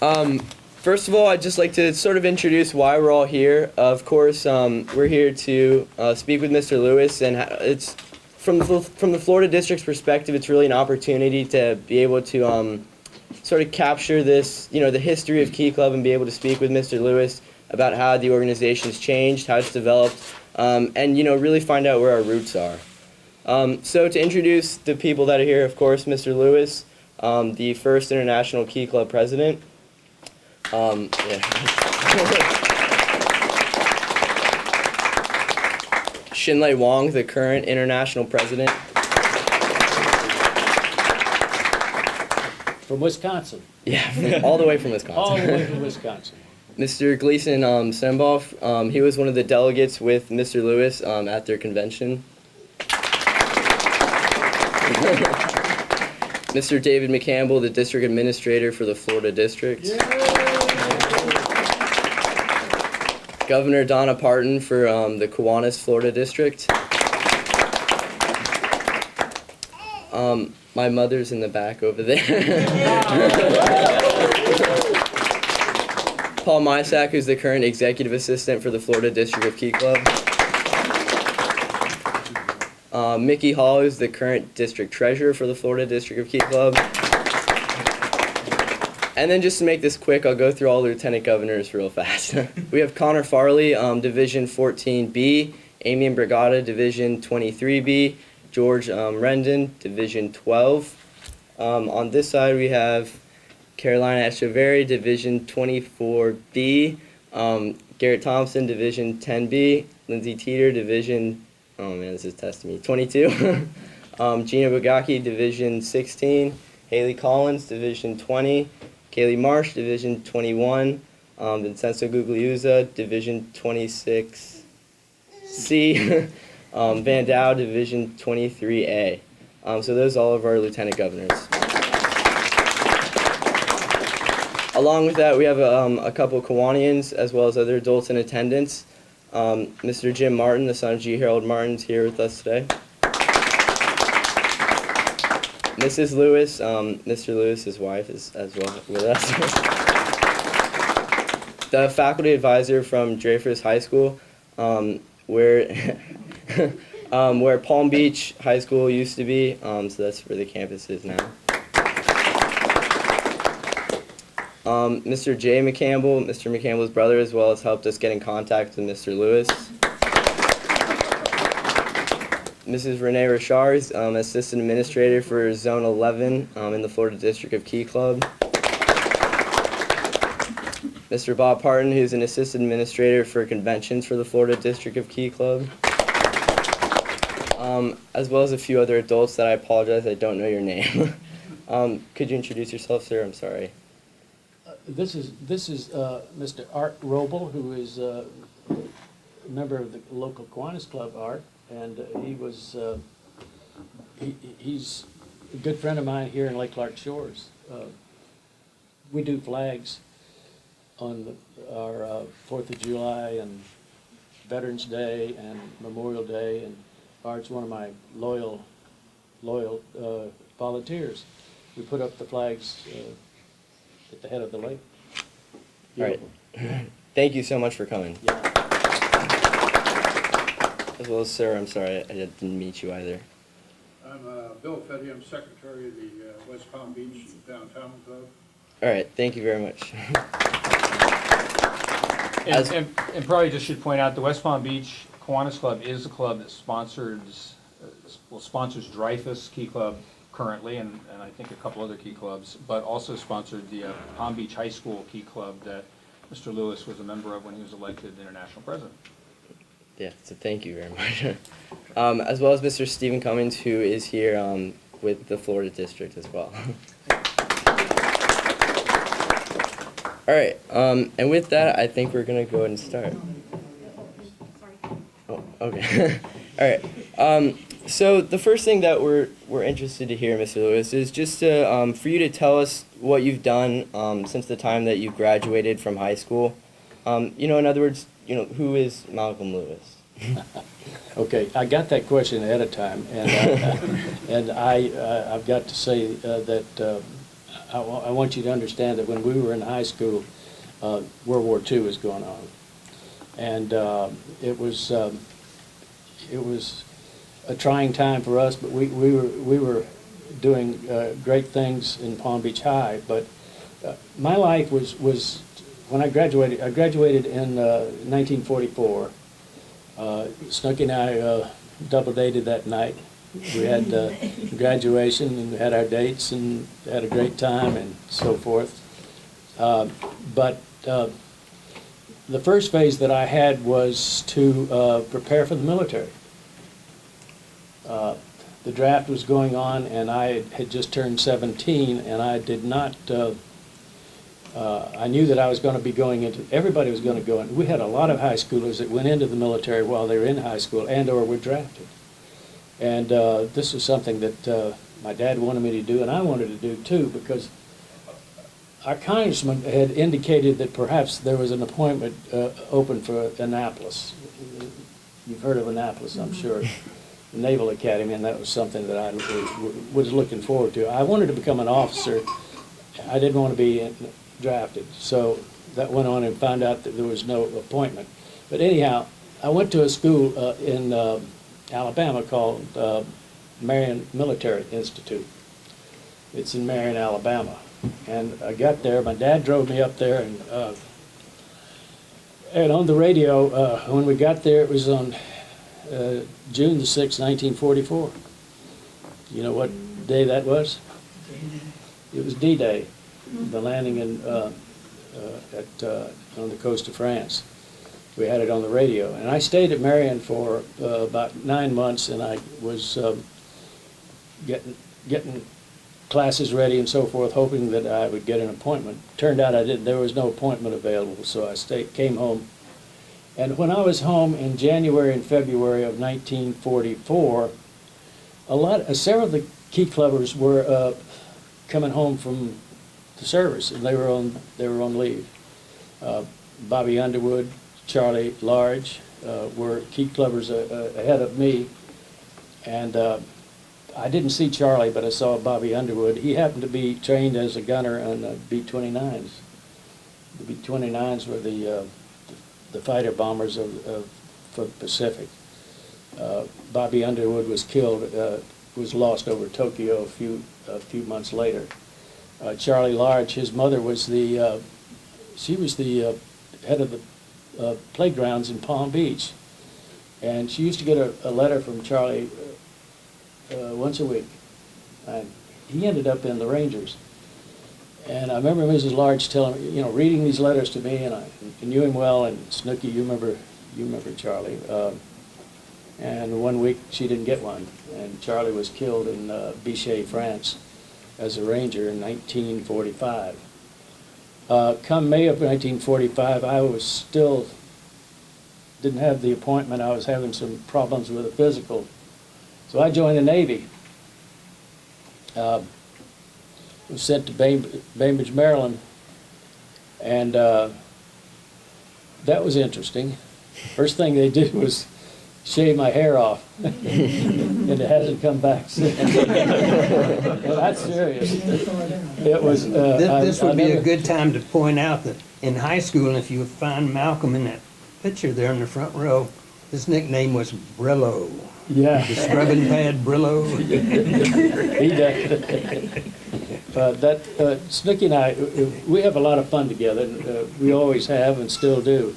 Um, First of all, I'd just like to sort of introduce why we're all here. Of course, we're here to speak with Mr. Lewis, and it's from the Florida District's perspective, it's really an opportunity to be able to sort of capture this, the history of Key Club and be able to speak with Mr. Lewis about how the organization's changed, how it's developed, and really find out where our roots are. So to introduce the people that are here, of course, Mr. Lewis, the first International Key Club president. Yeah. Shinlei Wong, the current international president. From Wisconsin. Yeah, all the way from Wisconsin. All the way from Wisconsin. Mr. Gleason Senboff, he was one of the delegates with Mr. Lewis at their convention. Mr. David McCampbell, the district administrator for the Florida District. Yay! Governor Donna Parton for the Kiwanis, Florida District. My mother's in the back over there. Paul Mysak, who's the current executive assistant for the Florida District of Key Club. Mickey Hall, who's the current district treasurer for the Florida District of Key Club. And then just to make this quick, I'll go through all the lieutenant governors real fast. We have Connor Farley, Division 14B, Amy Brigada, Division 23B, George Rendon, Division 12. On this side, we have Carolina Echeverry, Division 24B, Garrett Thompson, Division 10B, Lindsay Teeter, Division, oh man, this is testing me, 22. Gina Bugaki, Division 16, Haley Collins, Division 20, Kaylee Marsh, Division 21, Vincenzo Gugliuzza, Division 26C, Van Dow, Division 23A. So those are all of our lieutenant governors. Along with that, we have a couple Kiwanians as well as other adults in attendance. Mr. Jim Martin, the son of G. Harold Martin, is here with us today. Mrs. Lewis, Mr. Lewis's wife, is as well with us. The faculty advisor from Dreyfus High School, where Palm Beach High School used to be, so that's where the campus is now. Mr. Jay McCampbell, Mr. McCampbell's brother, as well, has helped us get in contact with Mr. Lewis. Mrs. Renee Richard, Assistant Administrator for Zone 11 in the Florida District of Key Club. Mr. Bob Parton, who's an Assistant Administrator for Conventions for the Florida District of Key Club. As well as a few other adults that I apologize, I don't know your name. Could you introduce yourself, sir? I'm sorry. This is Mr. Art Roble, who is a member of the local Kiwanis Club, Art, and he's a good friend of mine here in Lake Clark Shores. We do flags on our 4th of July and Veterans Day and Memorial Day, and Art's one of my loyal volunteers. We put up the flags at the head of the lake. Beautiful. All right. Thank you so much for coming. Yeah. As well as sir, I'm sorry, I didn't meet you either. I'm Bill Fetty. I'm secretary of the West Palm Beach Downtown Club. All right, thank you very much. And probably just should point out, the West Palm Beach Kiwanis Club is a club that sponsors Dreyfus Key Club currently, and I think a couple other key clubs, but also sponsored the Palm Beach High School Key Club that Mr. Lewis was a member of when he was elected international president. Yeah, so thank you very much. As well as Mr. Stephen Cummings, who is here with the Florida District as well. All right, and with that, I think we're going to go ahead and start. Oh, okay. All right. So the first thing that we're interested to hear, Mr. Lewis, is just to, for you to tell us what you've done since the time that you graduated from high school. In other words, who is Malcolm Lewis? Okay, I got that question ahead of time, and I've got to say that I want you to understand that when we were in high school, World War II was going on. And it was a trying time for us, but we were doing great things in Palm Beach High. But my life was when I graduated in 1944. Snooky and I double dated that night. We had graduation and we had our dates and had a great time and so forth. But the first phase that I had was to prepare for the military. The draft was going on and I had just turned 17 and I did not, I knew that I was going to be going into, everybody was going to go in. We had a lot of high schoolers that went into the military while they were in high school and or were drafted. And this was something that my dad wanted me to do and I wanted to do too, because our congressman had indicated that perhaps there was an appointment open for Annapolis. You've heard of Annapolis, I'm sure. The Naval Academy, and that was something that I was looking forward to. I wanted to become an officer. I didn't want to be drafted. So that went on and found out that there was no appointment. But anyhow, I went to a school in Alabama called Marion Military Institute. It's in Marion, Alabama. And I got there, my dad drove me up there, and on the radio, when we got there, it was on June the 6th, 1944. You know what day that was? It was D-Day, the landing in, on the coast of France. We had it on the radio. And I stayed at Marion for about 9 months, and I was getting classes ready and so forth, hoping that I would get an appointment. Turned out I didn't. There was no appointment available, so I came home. And when I was home in January and February of 1944, several of the key clubbers were coming home from the service, and they were on leave. Bobby Underwood, Charlie Large were key clubbers ahead of me, and I didn't see Charlie, but I saw Bobby Underwood. He happened to be trained as a gunner on B-29s. The B-29s were the fighter bombers for the Pacific. Bobby Underwood was killed, was lost over Tokyo a few months later. Charlie Large, his mother was she was the head of the playgrounds in Palm Beach, and she used to get a letter from Charlie once a week. And he ended up in the Rangers. And I remember Mrs. Large telling me, reading these letters to me, and I knew him well, and Snooky, you remember Charlie. And one week she didn't get one, and Charlie was killed in Vichy, France, as a Ranger in 1945. Come May of 1945, I was still, didn't have the appointment. I was having some problems with a physical. So I joined the Navy. Was sent to Bainbridge, Maryland, and that was interesting. First thing they did was shave my hair off, and it hasn't come back since. That's serious. It was. This would be a good time to point out that in high school, if you find Malcolm in that picture there in the front row, his nickname was Brillo. Yeah. The scrubbing pad Brillo. He did. Snooky and I, we have a lot of fun together. And, we always have and still do.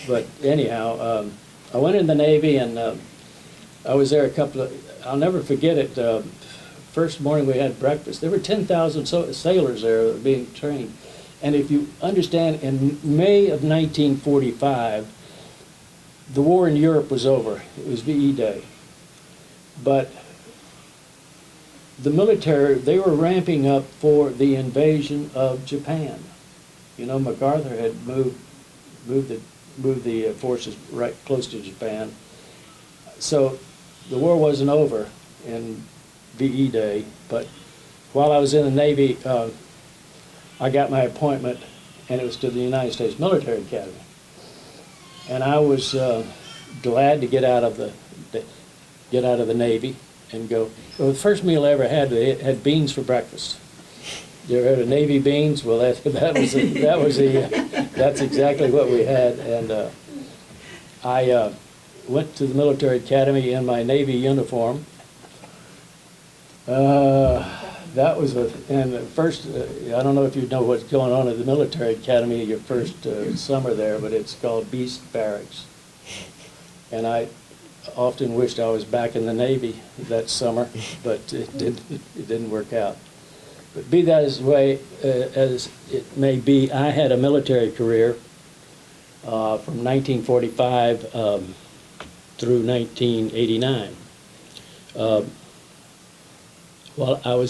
But anyhow, I went in the Navy, and I was there I'll never forget it. First morning we had breakfast. There were 10,000 sailors there that were being trained. And if you understand, in May of 1945, the war in Europe was over. It was VE Day. But the military, they were ramping up for the invasion of Japan. MacArthur had moved the forces right close to Japan. So the war wasn't over in VE Day, but while I was in the Navy, I got my appointment, and it was to the United States Military Academy. And I was glad to get out of the Navy and go. Well, the first meal I ever had, they had beans for breakfast. You ever heard of Navy beans? Well, that's exactly what we had. And I went to the military academy in my Navy uniform. That was and the first, I don't know if you know what's going on at the military academy your first summer there, but it's called Beast Barracks. And I often wished I was back in the Navy that summer, but it didn't work out. But be that as it may be, I had a military career from 1945 through 1989. Well, I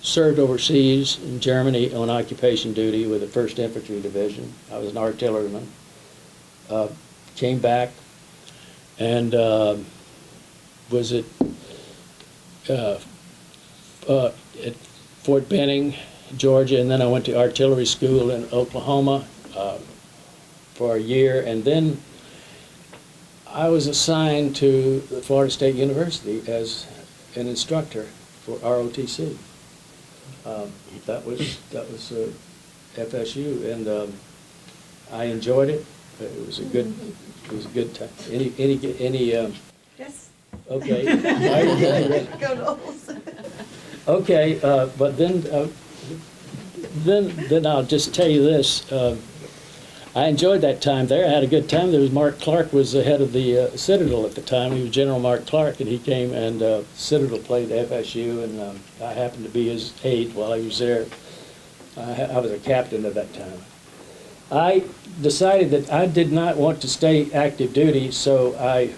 served overseas in Germany on occupation duty with the 1st Infantry Division. I was an artilleryman. Came back and was at Fort Benning, Georgia, and then I went to artillery school in Oklahoma for a year, and then I was assigned to the Florida State University as an instructor for ROTC. That was FSU, and I enjoyed it. It was a good time. Any Yes. okay. Go Knowles. Okay, but then I'll just tell you this. I enjoyed that time there. I had a good time. There was Mark Clark was the head of the Citadel at the time. He was General Mark Clark, and he came and Citadel played FSU, and I happened to be his aide while he was there. I was a captain at that time. I decided that I did not want to stay active duty, so I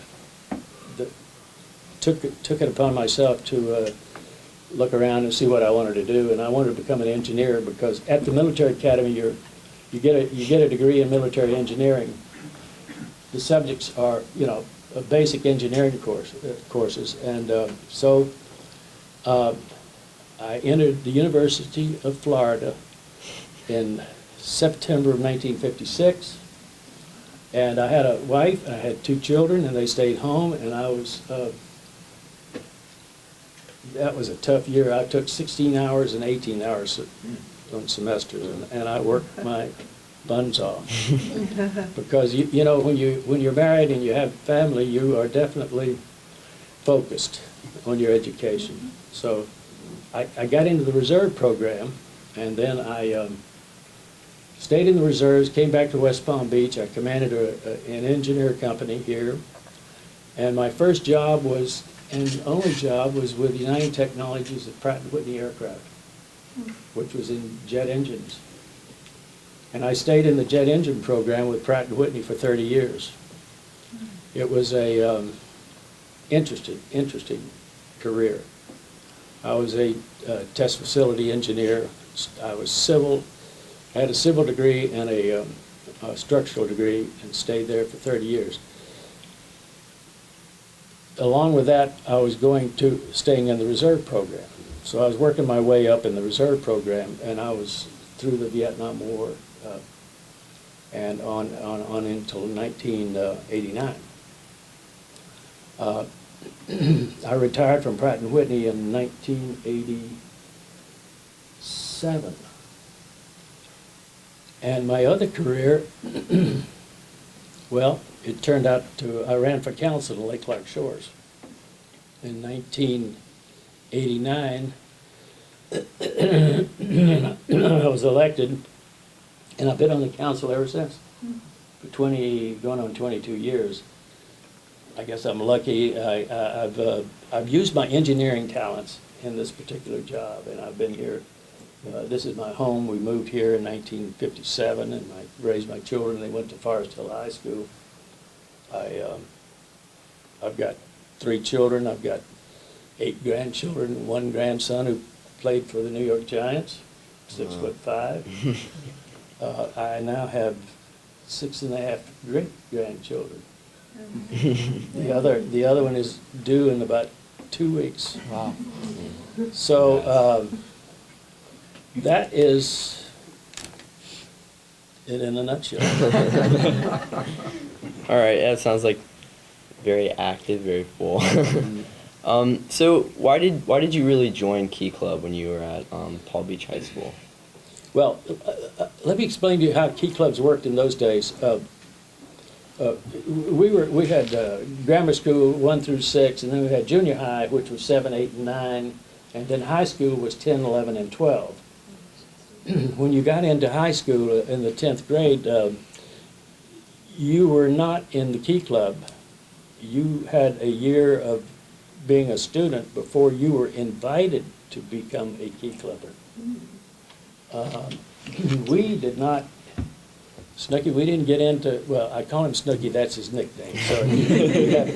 took it upon myself to look around and see what I wanted to do, and I wanted to become an engineer because at the military academy you get a degree in military engineering. The subjects are a basic engineering courses, and so I entered the University of Florida in September of 1956, and I had a wife, I had 2 children, and they stayed home, and I was that was a tough year. I took 16 hours and 18 hours on semesters, and I worked my buns off. Because you know when you're married and you have family, you are definitely focused on your education. So I got into the reserve program, and then I stayed in the reserves, came back to West Palm Beach. I commanded an engineer company here, and my first job was, and only job, was with United Technologies at Pratt & Whitney Aircraft, which was in jet engines. And I stayed in the jet engine program with Pratt & Whitney for 30 years. It was a interesting career. I was a test facility engineer. I had a civil degree and a structural degree, and stayed there for 30 years. Along with that, I was staying in the reserve program. So I was working my way up in the reserve program, and I was through the Vietnam War and on until 1989. I retired from Pratt & Whitney in 1987. And my other career, well, it turned out I ran for council in Lake Clark Shores. In 1989, I was elected, and I've been on the council ever since, for going on 22 years. I guess I'm lucky. I've used my engineering talents in this particular job, and I've been here. This is my home. We moved here in 1957, and I raised my children. They went to Forest Hill High School. I've got 3 children. I've got 8 grandchildren, and 1 grandson who played for the New York Giants, 6'5". I now have 6.5 great-grandchildren. The other one is due in about 2 weeks. Wow. So that is it in a nutshell. All right, that sounds like very active, very full. So why did you really join Key Club when you were at Palm Beach High School? Well, let me explain to you how key clubs worked in those days. We had grammar school 1 through 6, and then we had junior high, which was 7, 8, and 9, and then high school was 10, 11, and 12. When you got into high school in the 10th grade, you were not in the key club. You had a year of being a student before you were invited to become a key clubber. We did not, Snooky, we didn't get into, well, I call him Snooky, that's his nickname, so you have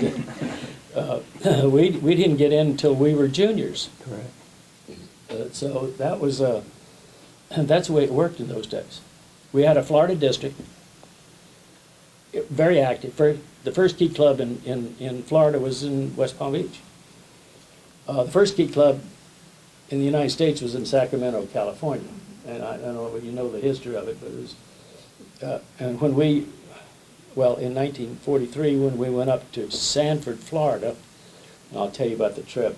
to, we didn't get in until we were juniors. Correct. So that was, that's the way it worked in those days. We had a Florida district, very active. The first key club in Florida was in West Palm Beach. The first key club in the United States was in Sacramento, California. And I don't know if you know the history of it, but it was, and when we, well, in 1943, when we went up to Sanford, Florida, and I'll tell you about the trip,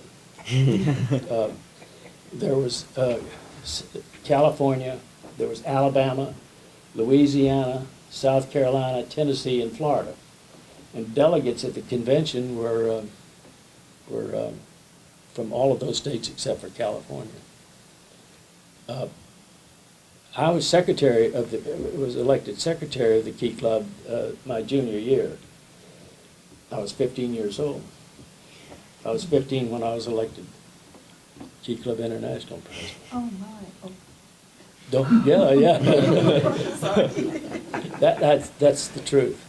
there was California, there was Alabama, Louisiana, South Carolina, Tennessee, and Florida. And delegates at the convention were from all of those states except for California. I was was elected secretary of the Key Club my junior year. I was 15 years old. I was 15 when I was elected Key Club International president. Oh, my. Oh, Don't, yeah. sorry. That's the truth.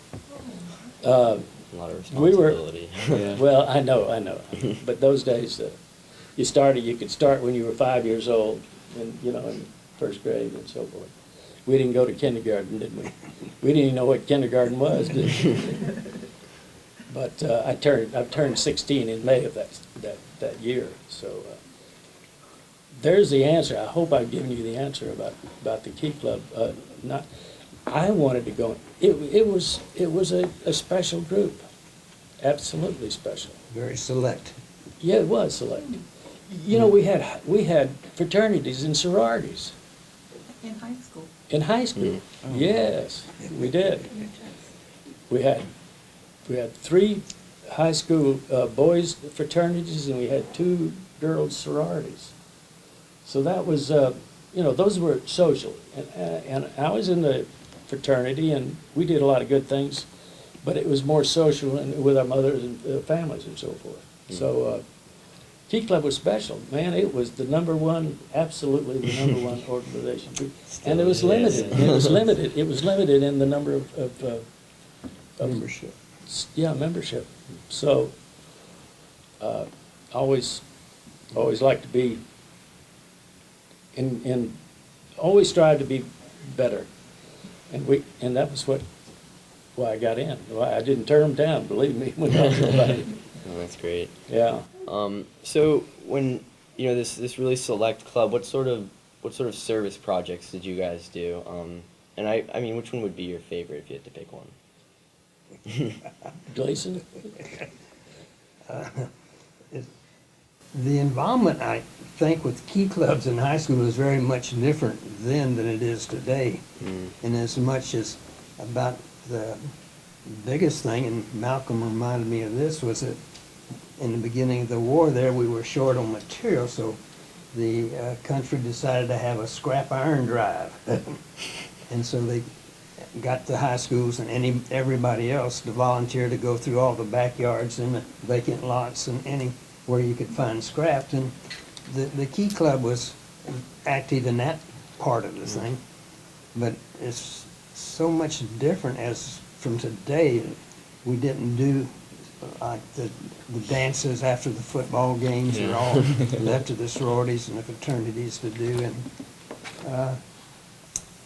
A lot of We were- responsibility. Well, I know. But those days, you could start when you were 5 years old, and, in first grade and so forth. We didn't go to kindergarten, did we? We didn't even know what kindergarten was, did we? But I've turned 16 in May of that year, so there's the answer. I hope I've given you the answer about the Key Club. I wanted to go. It was a special group, absolutely special. Very select. Yeah, it was select. We had fraternities and sororities In high school. in high school. Yes, we did. We had 3 high school boys fraternities, and we had 2 girls sororities. So that was, those were social. And I was in the fraternity, and we did a lot of good things, but it was more social and with our mothers and families and so forth. So Key Club was special. Man, it was the absolutely the number one organization. And it was limited. It was limited in the number of Membership. yeah, membership. So, always like to be always strive to be better. And that was why I got in. Why I didn't turn them down, believe me, when I was invited. Oh, that's great. Yeah. So when this really select club, what sort of service projects did you guys do? And I mean, which one would be your favorite if you had to pick one? Gleason? The involvement, I think, with key clubs in high school is very much different then than it is today. And as much as about the biggest thing, and Malcolm reminded me of this, was that in the beginning of the war there, we were short on material, so the country decided to have a scrap iron drive. And so they got the high schools and everybody else to volunteer to go through all the backyards and the vacant lots and anywhere you could find scraps. And the Key Club was active in that part of the thing. But it's so much different as from today. We didn't do like the dances after the football games are all left to the sororities and the fraternities to do. And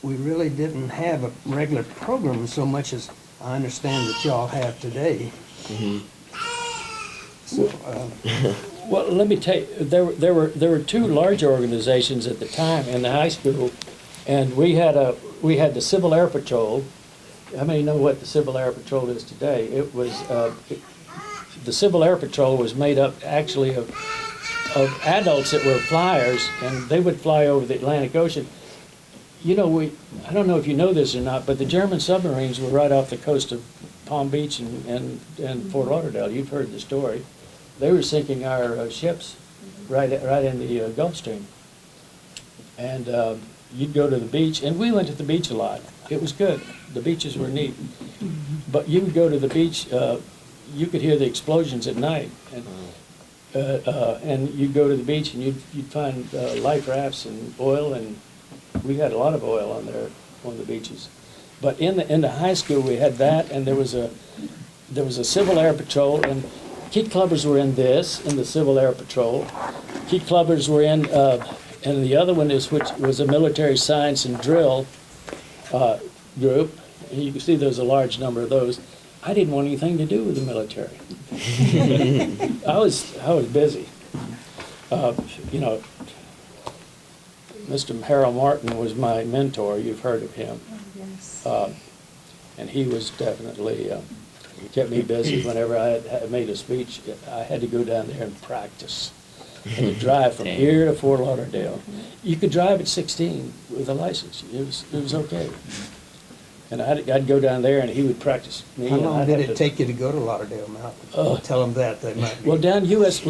we really didn't have a regular program so much as I understand that y'all have today. So, Well, let me tell you, there were 2 large organizations at the time in the high school, and we had the Civil Air Patrol. How many know what the Civil Air Patrol is today? It was the Civil Air Patrol was made up actually of adults that were flyers, and they would fly over the Atlantic Ocean. You know, I don't know if you know this or not, but the German submarines were right off the coast of Palm Beach and Fort Lauderdale. You've heard the story. They were sinking our ships right in the Gulf Stream. And you'd go to the beach, and we went to the beach a lot. It was good. The beaches were neat. But you would go to the beach, you could hear the explosions at night. And you'd go to the beach, and you'd find life rafts and oil, and we had a lot of oil on the beaches. But in the high school, we had that, and there was a Civil Air Patrol, and Key Clubbers were in the Civil Air Patrol. Key Clubbers were in, and the other one which was a military science and drill group. And you can see there's a large number of those. I didn't want anything to do with the military. I was busy. You know, Mr. Harold Martin was my mentor. You've heard of him. Yes. And he was definitely, kept me busy. Whenever I had made a speech, I had to go down there and practice. And to drive from here to Fort Lauderdale. You could drive at 16 with a license. It was okay. And I'd go down there and he would practice me. How and long I'd did have it to- take you to go to Lauderdale Mountain? Oh. Tell them that, they might be. Well, let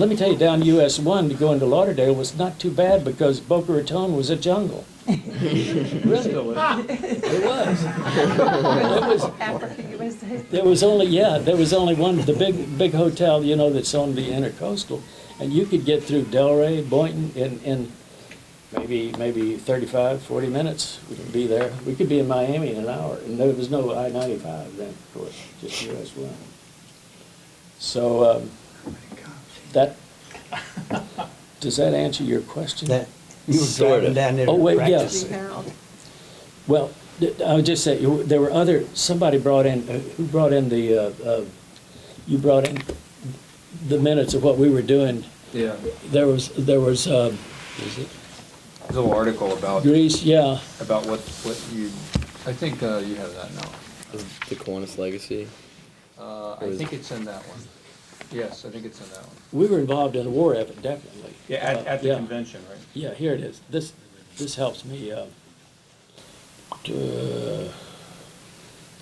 me tell you, down US 1 to go into Lauderdale was not too bad because Boca Raton was a jungle. Really? It was. Africa, USA. There was only one, the big hotel, you know, that's on the Intercoastal. And you could get through Delray, Boynton in maybe 35, 40 minutes. We could be there. We could be in Miami in an hour. And there was no I-95 then, of course, just US 1. So, does that answer your question? That, you were Sort driving of. down there Oh, to wait, yeah. practice. Harold. Well, I would just say, there were somebody brought in, who brought in you brought in the minutes of what we were doing. Yeah. There was, There's a little article about Greece, yeah. what you, I think you have that now. The Kiwanis legacy. I think it's in that one. Yes, I think it's in that one. We were involved in a war effort, definitely. Yeah, at the Yeah. convention, right? Yeah, here it is. This helps me.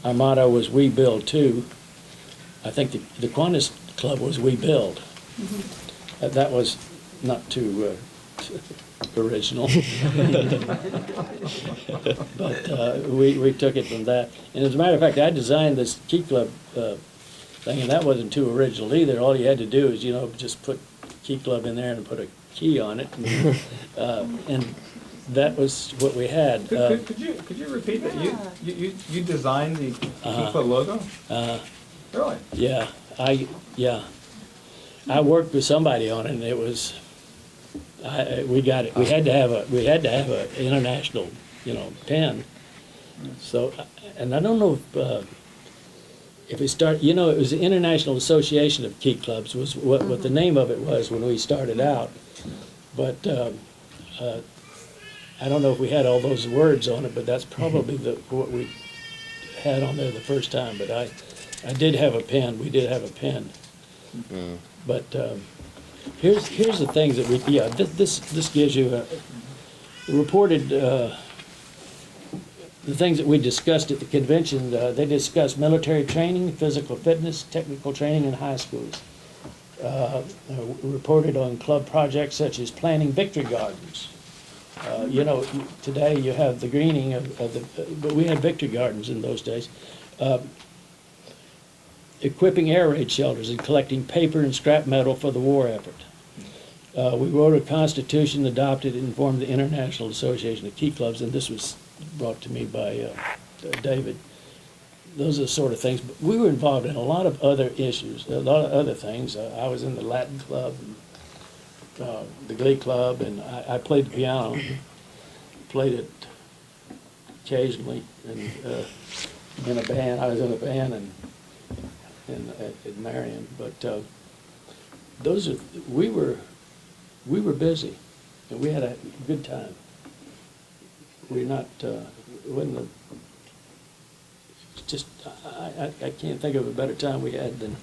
Our motto was "We Build Too." I think the Kiwanis Club was "We Build." That was not too original, but we took it from that. And as a matter of fact, I designed this Key Club thing, and that wasn't too original either. All you had to do is, just put Key Club in there and put a key on it, and that was what we had. Could you repeat that? You designed the Key Club logo? Really? Yeah, I worked with somebody on it, and it was, we got it. We had to have a international, pen. So, and I don't know if it started. It was the International Association of Key Clubs was what the name of it was when we started out. But I don't know if we had all those words on it, but that's probably what we had on there the first time. But I did have a pen. We did have a pen. But here's the things that this gives you reported the things that we discussed at the convention. They discussed military training, physical fitness, technical training in high schools. Reported on club projects such as planting victory gardens. Today you have the greening but we had victory gardens in those days. Equipping air raid shelters and collecting paper and scrap metal for the war effort. We wrote a constitution, adopted and formed the International Association of Key Clubs, and this was brought to me by David. Those are the sort of things. But we were involved in a lot of other issues, a lot of other things. I was in the Latin Club, the Glee Club, and I played the piano. Played it occasionally, and in a band. I was in a band at Marion, but we were busy, and we had a good time. We're not, wasn't just, I can't think of a better time we had than,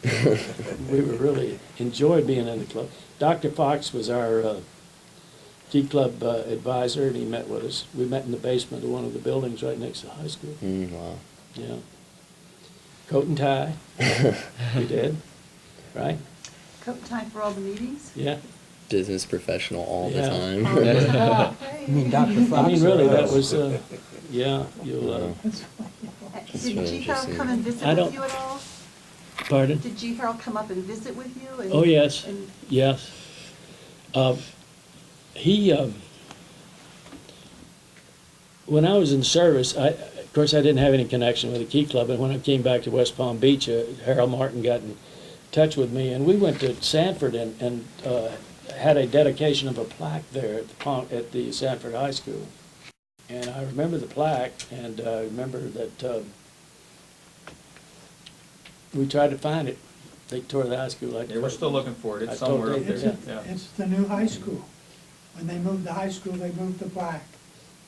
we were really enjoyed being in the club. Dr. Fox was our Key Club advisor, and he met with us. We met in the basement of one of the buildings right next to the high school. Wow. Yeah. Coat and tie. We did, right? Coat and tie for all the meetings? Yeah. Business professional all the Yeah. time. Oh, I mean, Dr. I Fox. mean, really, that was, yeah, you'll, That's Did really G. Harold interesting. come and visit I don't- with you at all? pardon? Did G. Harold come up and visit with you? And- Oh, yes, and- yes. He, when I was in service, of course, I didn't have any connection with the Key Club, and when I came back to West Palm Beach, Harold Martin got in touch with me, and we went to Sanford and had a dedication of a plaque there at the Sanford High School. And I remember the plaque, and I remember that we tried to find it. They tore the high school like Yeah, we're still looking for it, I it's told somewhere up Dave there, that- yeah. It's the new high school. When they moved the high school, they moved the plaque.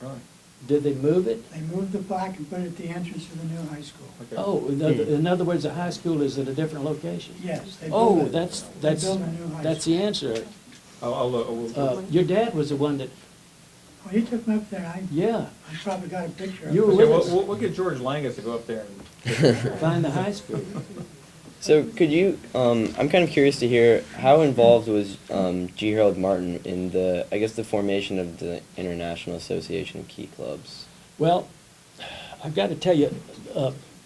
Really? Did they move it? They moved the plaque and put it at the entrance of the new high school. Okay. Oh, in other words, the high school is at a different location? Yes, they Oh, built it. that's, They built a new high that's school. the answer. I'll look. Your dad was the one that, Oh, he took me up there. I yeah, probably got a picture of You it. were Okay, with us. we'll get George Langus to go up there and. find the high school. So could you, I'm kind of curious to hear, how involved was G. Harold Martin in the, I guess, the formation of the International Association of Key Clubs? Well, I've got to tell you,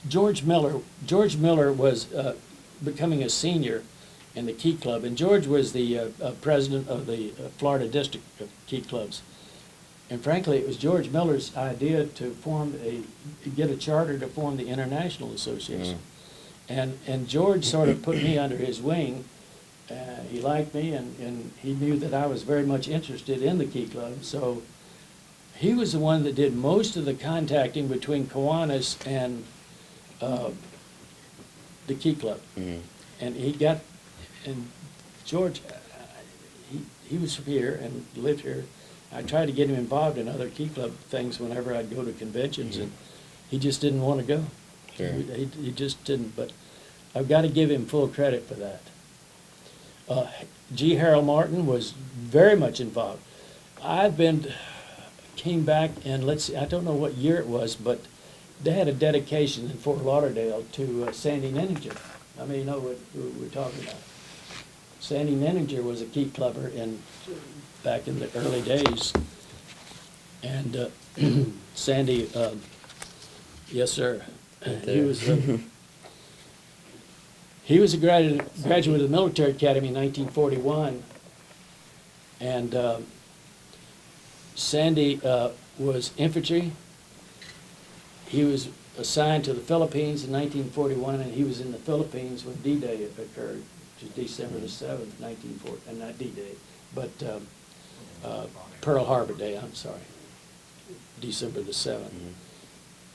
George Miller was becoming a senior in the Key Club, and George was the president of the Florida District of Key Clubs. And frankly, it was George Miller's idea to get a charter to form the International Association. And George sort of put me under his wing. He liked me, and he knew that I was very much interested in the Key Club. So he was the one that did most of the contacting between Kiwanis and the Key Club. And George, he was from here and lived here. I tried to get him involved in other Key Club things whenever I'd go to conventions, and he just didn't want to go. Sure. He just didn't, but I've got to give him full credit for that. G. Harold Martin was very much involved. Came back, and let's see, I don't know what year it was, but they had a dedication in Fort Lauderdale to Sandy Nenninger. I mean, you know what we're talking about. Sandy Nenninger was a Key Clubber back in the early days. And Sandy, yes, sir. He was a graduate of the Military Academy in 1941. And Sandy was infantry. He was assigned to the Philippines in 1941, and he was in the Philippines when D-Day occurred, which is December the 7th, 1940, and not D-Day, but Pearl Harbor Day, I'm sorry, December the 7th.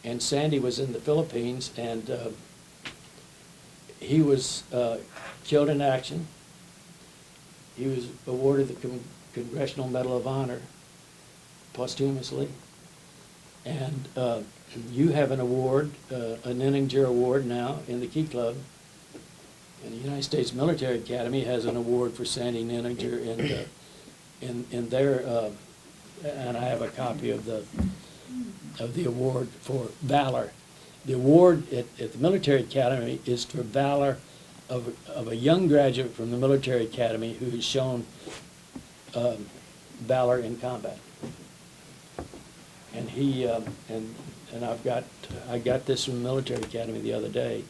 And Sandy was in the Philippines, and he was killed in action. He was awarded the Congressional Medal of Honor posthumously. And you have an award, a Nenninger Award now in the Key Club. And the United States Military Academy has an award for Sandy Nenninger in their, and I have a copy of the award for valor. The award at the Military Academy is for valor of a young graduate from the Military Academy who has shown valor in combat. And he and I got this from the Military Academy the other day.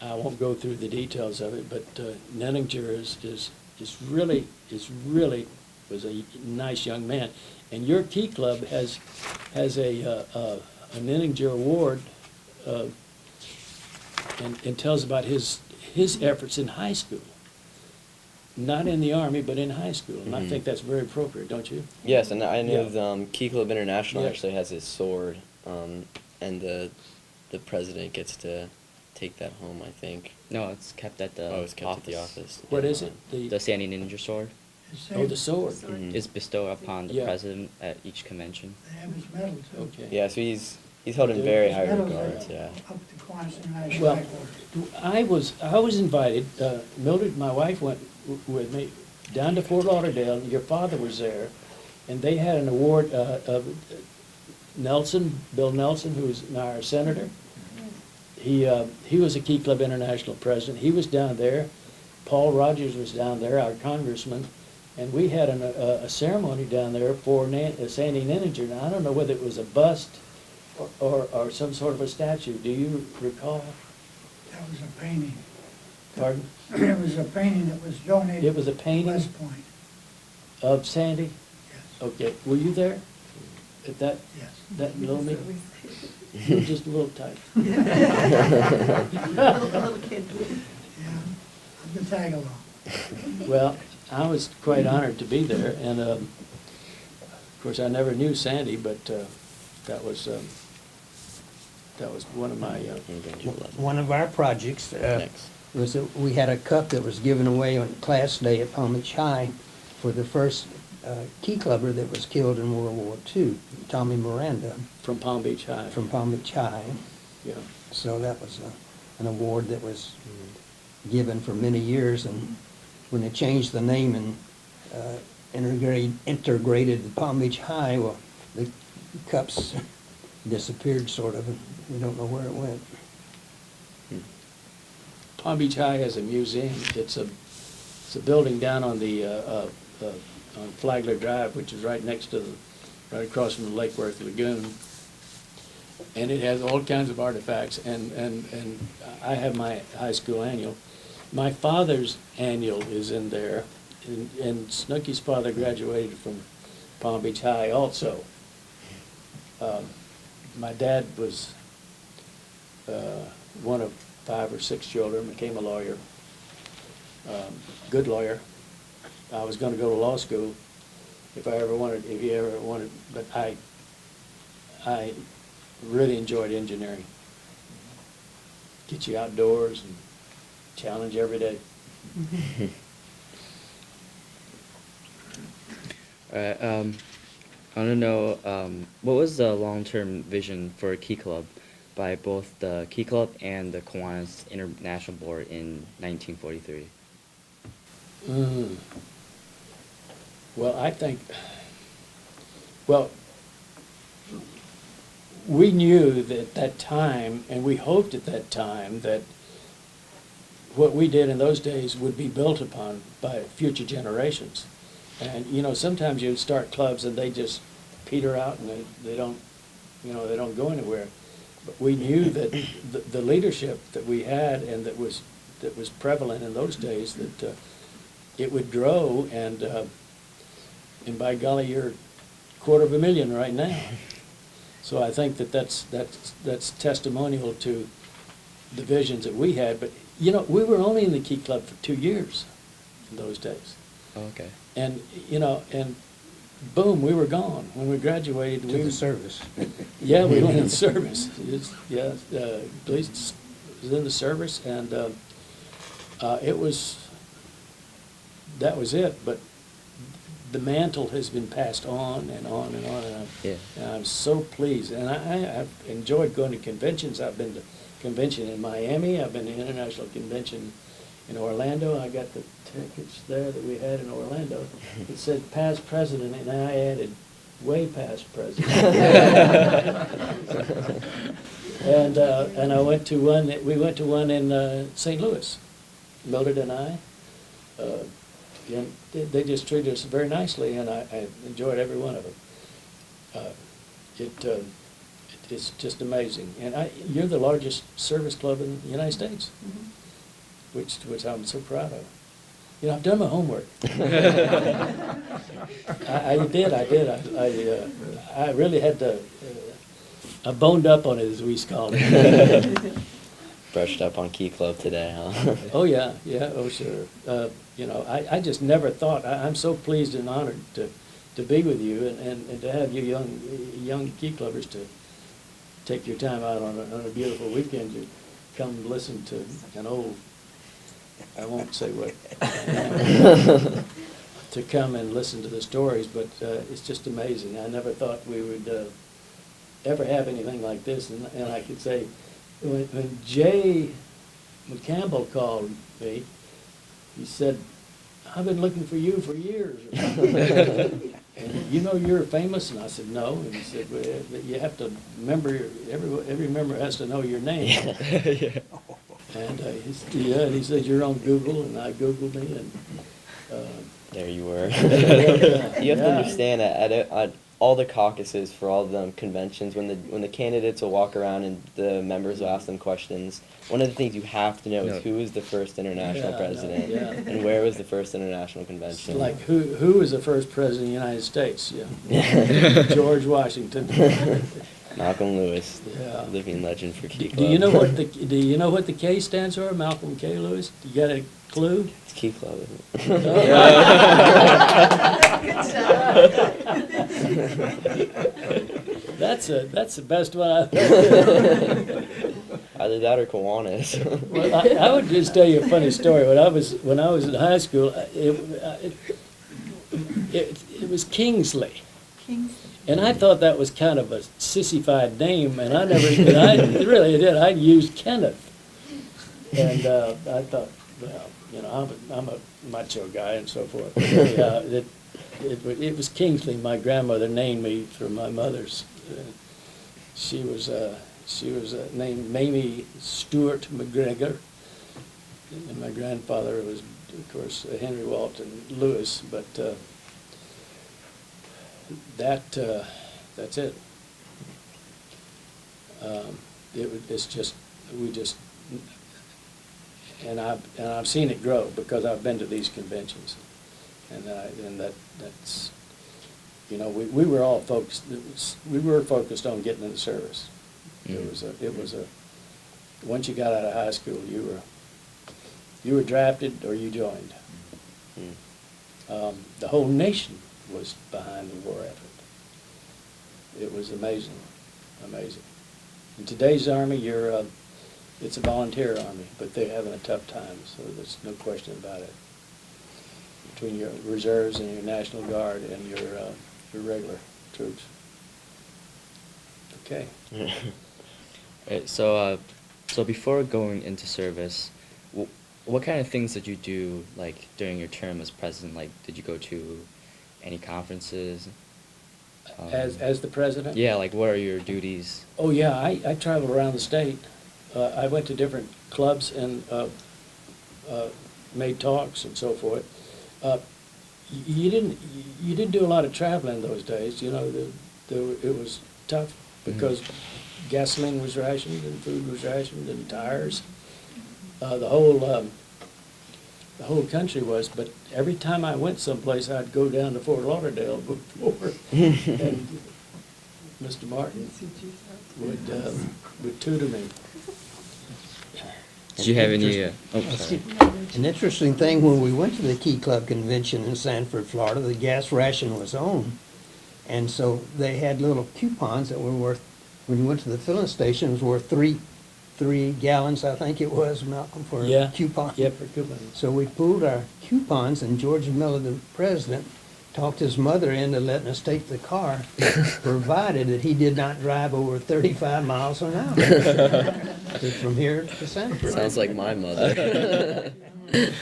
I won't go through the details of it, but Nenninger is really was a nice young man. And your Key Club has a Nenninger Award, and tells about his efforts in high school. Not in the Army, but in high school. And I think that's very appropriate, don't you? Yes, and I know Yeah. Key Club International Yeah. actually has his sword, and the president gets to take that home, I think. No, it's kept at the It's kept office. at the office. What Yeah. is it? The Sandy Ninja Sword Oh, the sword. is bestowed upon the Yeah. president at each convention. They have his medal too. Okay. Yeah, so he's held in very His high medal's regards. Yeah. Up to Kiwanis International Well, Headquarters. I was invited, Mildred, my wife, went with me down to Fort Lauderdale. Your father was there, And they had an award of Nelson, Bill Nelson, who was our senator. He was a Key Club International president. He was down there. Paul Rogers was down there, our congressman. And we had a ceremony down there for Sandy Nenninger. Now, I don't know whether it was a bust or some sort of a statue. Do you recall? That was a painting. Pardon? It was a painting that was donated. It was a to painting West Point, of Sandy? yes, Okay. Were you there at that yes. little meeting? You were just a little tight. A little kid. Yeah, I've been tag along. Well, I was quite honored to be there, and of course, I never knew Sandy, but that was one of my. One of our projects Next. was that we had a cup that was given away on class day at Palm Beach High for the first key clubber that was killed in World War II, Tommy Miranda From Palm Beach High. from Palm Beach High. Yeah. So that was an award that was given for many years, and when they changed the name and integrated Palm Beach High, well, the cups disappeared sort of, and we don't know where it went. Palm Beach High has a museum. It's a building down on the on Flagler Drive, which is right next to right across from the Lake Worth Lagoon. And it has all kinds of artifacts, and I have my high school annual. My father's annual is in there, and Snooky's father graduated from Palm Beach High also. My dad was one of 5 or 6 children, became a lawyer, good lawyer. I was gonna go to law school if he ever wanted, but I really enjoyed engineering. Get you outdoors and challenge every day. Alright, I want to know what was the long-term vision for Key Club by both the Key Club and the Kiwanis International Board in 1943? Well, I think, well, we knew that at that time, and we hoped at that time, that what we did in those days would be built upon by future generations. And, you know, sometimes you start clubs and they just peter out and they don't, you know, they don't go anywhere. But we knew that the leadership that we had and that was prevalent in those days, that it would grow, and by golly, you're $250,000 right now. So I think that's testimonial to the visions that we had. But, you know, we were only in the Key Club for 2 years in those days. Oh, okay. And, you know, and boom, we were gone. When we graduated, To the service. yeah, we went in the service. Police was in the service, and that was it. But the mantle has been passed on and on and on, and Yeah. I'm so pleased. And I've enjoyed going to conventions. I've been to convention in Miami. I've been to international convention in Orlando. I got the tickets there that we had in Orlando. It said past president, and I added way past president. And I went to one. We went to one in St. Louis. Mildred and I. And they just treated us very nicely, and I enjoyed every one of them. It's just amazing. And you're the largest service club in the United States, which I'm so proud of. You know, I've done my homework. I did. I really had to. I boned up on it, as we call it. Brushed up on Key Club today, huh? Oh yeah, oh sure. You know, I just never thought. I'm so pleased and honored to be with you, and to have you young Key Clubbers to take your time out on a beautiful weekend. You come listen to an old, I won't say what, to come and listen to the stories, but it's just amazing. I never thought we would ever have anything like this, and I could say, when Jay McCampbell called me, he said, "I've been looking for you for years." and you know you're famous? And I said, no. And he said, well, but you have to remember, every member has to know your name. Yeah. And he said, yeah, and he said, you're on Google, and I Googled me, and, There you were. Yeah. You have to Yeah. understand at all the caucuses for all the conventions, when the candidates will walk around and the members will ask them questions, one of the things you have to know No. is who is the first international Yeah, I know, president yeah. and where was the first international it's convention. like, who was the first president of the United States? Yeah. George Washington. Malcolm Lewis, Yeah. living legend for Key Club. Do you know what the K stands for, Malcolm K. Lewis? You got a clue? It's Key Club, isn't it? That's the best one I've heard. Either that or Kiwanis. Well, I would just tell you a funny story. When I was in high school, it was Kingsley. Kings, And I thought that was kind of a sissified name, and I never, and I really did. I used Kenneth, and I thought, well, you know, I'm a macho guy and so forth. But anyhow, it was Kingsley. My grandmother named me for my mother's. She was named Mamie Stewart McGregor, and my grandfather was, of course, Henry Walton Lewis, but. That's it. It's just, and I've seen it grow because I've been to these conventions, and that's, you know, we were all focused. We were focused on getting in the service. It was a once you got out of high school, you were drafted or you joined. The whole nation was behind the war effort. It was amazing, amazing. In today's Army, it's a volunteer Army, but they're having a tough time, so there's no question about it. Between your reserves and your National Guard and your regular troops. Okay. Right, so before going into service, what kind of things did you do, like, during your term as president? Like, did you go to any conferences? As the president? Yeah, like, what are your duties? Oh, yeah, I traveled around the state. I went to different clubs and made talks and so forth. You didn't do a lot of traveling those days, you know. It was tough because gasoline was rationed and food was rationed and tires. The whole country was, but every time I went someplace, I'd go down to Fort Lauderdale before, and Mr. Martin would tutor me. Did you have any? Sorry. An interesting thing, when we went to the Key Club convention in Sanford, Florida, the gas ration was on. And so they had little coupons that were worth, when you went to the filling station, it was worth three gallons, I think it was, Malcolm, for Yeah. a coupon. Yeah, for coupons. So we pulled our coupons, and George Miller, the president, talked his mother into letting us take the car, provided that he did not drive over 35 miles an hour from here to Sanford. Sounds like my mother.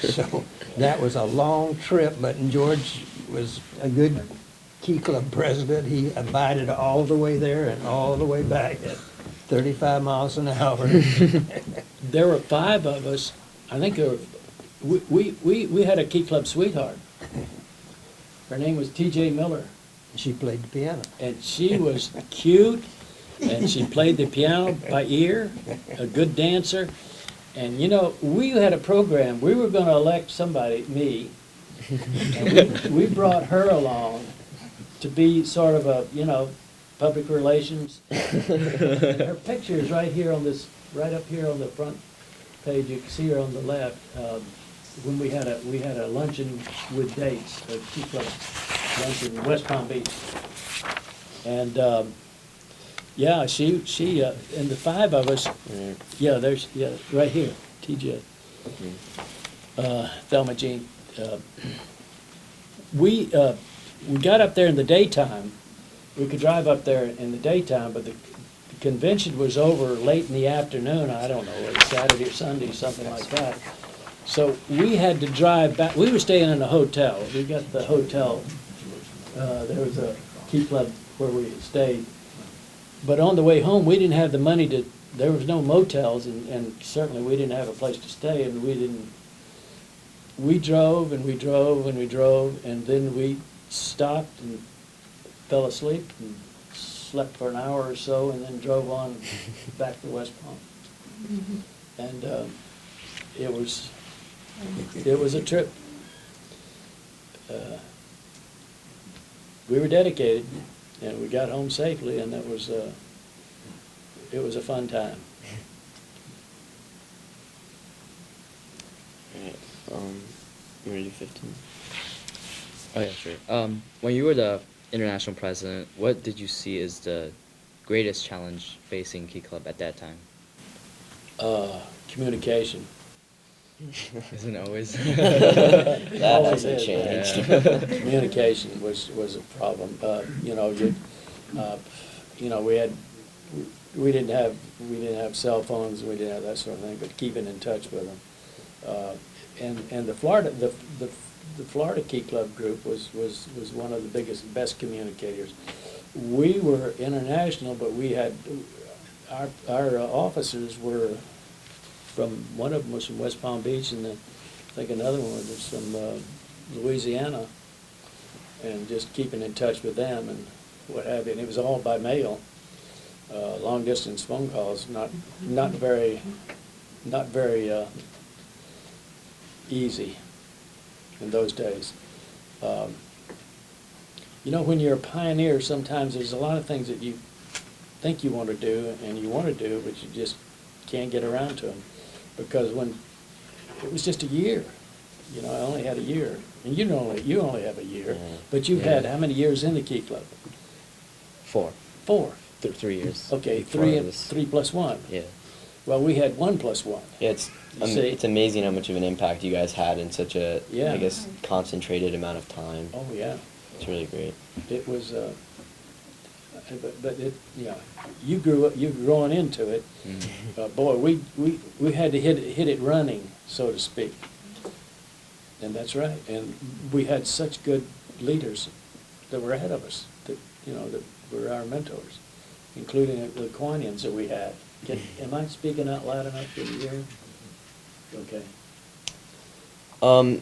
So that was a long trip, but George was a good Key Club president. He abided all the way there and all the way back at 35 miles an hour. There were 5 of us. I think there were, we had a Key Club sweetheart. Her name was T.J. Miller, She played the piano. and she was cute, and she played the piano by ear, a good dancer. And, you know, we had a program. We were going to elect somebody, me, and we brought her along to be sort of a, you know, public relations. And her picture is right here on this, right up here on the front page. You can see her on the left. When we had a luncheon with dates, a Key Club luncheon in West Palm Beach, and yeah, she and the 5 of us, right here, TJ, Thelma Jean. We got up there in the daytime. We could drive up there in the daytime, but the convention was over late in the afternoon. I don't know, it was Saturday or Sunday, something like that. So we had to drive back. We were staying in a hotel. We got the hotel There was a key club where we stayed. But on the way home, we didn't have the money to, there was no motels, and certainly we didn't have a place to stay, and we drove and we drove and we drove, and then we stopped and fell asleep and slept for an hour or so, and then drove on back to West Palm. And it was a trip. We were dedicated, and we got home safely, and it was a fun time. Alright, you wanna do 15? Oh yeah, sure. When you were the international president, what did you see as the greatest challenge facing Key Club at that time? Communication. Isn't it always? That Always hasn't is, changed. yeah. Communication was a problem. We didn't have cell phones, we didn't have that sort of thing, but keeping in touch with them. And the Florida Key Club group was one of the best communicators. We were international, but we had, our officers were one of them was from West Palm Beach, and I think another one was from Louisiana, and just keeping in touch with them and what have you. And it was all by mail, long distance phone calls, not very easy in those days. When you're a pioneer, sometimes there's a lot of things that you think you want to do and you want to do, but you just can't get around to them. Because when it was just a year, I only had a year, and you only have a year, Yeah. but you've had how many years in the Key Club? 4. 4. 3 years. Okay, before three I was- 3 plus 1. Yeah. Well, we had 1 plus 1. Yeah, You see? it's amazing how much of an impact you guys had in such a, Yeah. I guess, concentrated amount of time. Oh, yeah. It's really great. It was, you grew up, you're growing into it. Boy, we had to hit it running, so to speak. And that's right. And we had such good leaders that were ahead of us, that were our mentors, including the Quanians that we had. Am I speaking out loud enough for you to hear? Okay.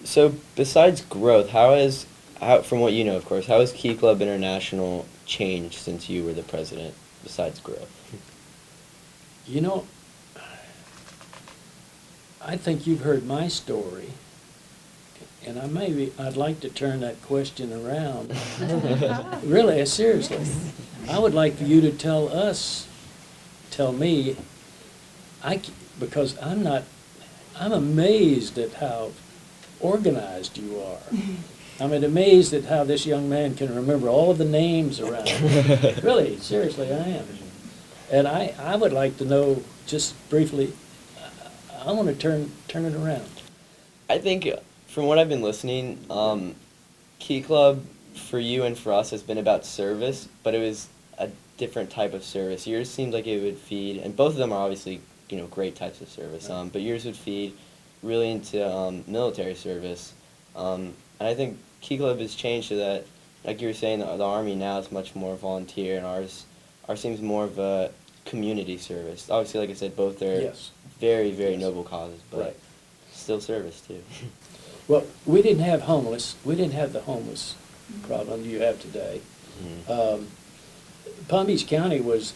So besides growth, from what you know, of course, how has Key Club International changed since you were the president, besides growth? I think you've heard my story, and I'd like to turn that question around. Really, seriously. I would like for you to tell me, because I'm amazed at how organized you are. I'm amazed at how this young man can remember all of the names around. Really, seriously, I am. And I would like to know, just briefly, I want to turn it around. I think, from what I've been listening, Key Club, for you and for us, has been about service, but it was a different type of service. Yours seemed like it would feed, and both of them are obviously, great types of service, Right. but yours would feed really into military service. And I think Key Club has changed so that, like you were saying, the Army now is much more volunteer, and ours seems more of a community service. Obviously, like I said, both are Yes. very, very Yes. noble causes, but Right. still service too. Well, we didn't have the homeless problem you have today. Mhm. Palm Beach County was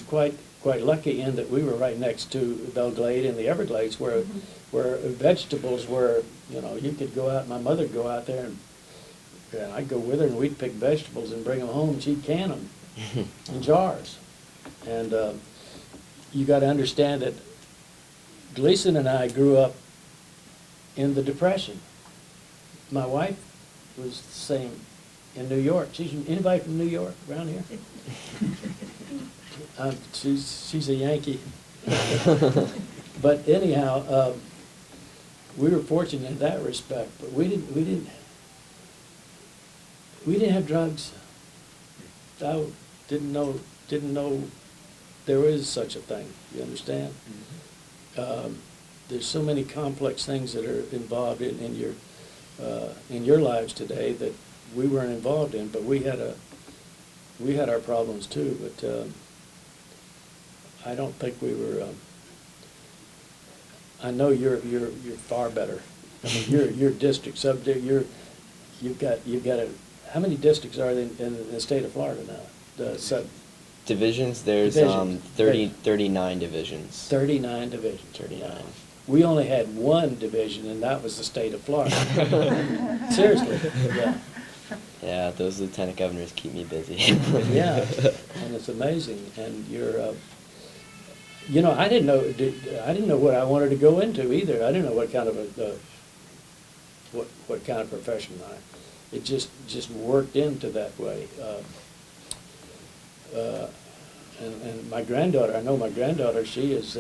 quite lucky in that we were right next to Belle Glade and the Everglades, where vegetables were, you could go out, my mother'd go out there, and I'd go with her, and we'd pick vegetables and bring them home, and she'd can them in jars. And you got to understand that Gleason and I grew up in the Depression. My wife was the same in New York. Anybody from New York around here? She's a Yankee. But anyhow, we were fortunate in that respect. But we didn't have drugs. I didn't know there is such a thing. You understand? There's so many complex things that are involved in your lives today that we weren't involved in, but we had our problems too, but, I don't think we were, I know you're far better. I mean, your district you've got how many districts are there in the state of Florida now? Divisions, there's Divisions. 39 divisions. 39 divisions. 39. We only had one division, and that was the state of Florida. Seriously, yeah. Yeah, those lieutenant governors keep me busy. Yeah, and it's amazing, and you're, I didn't know what I wanted to go into either. I didn't know what kind of what kind of profession it just worked into that way. And my granddaughter, I know my granddaughter, she is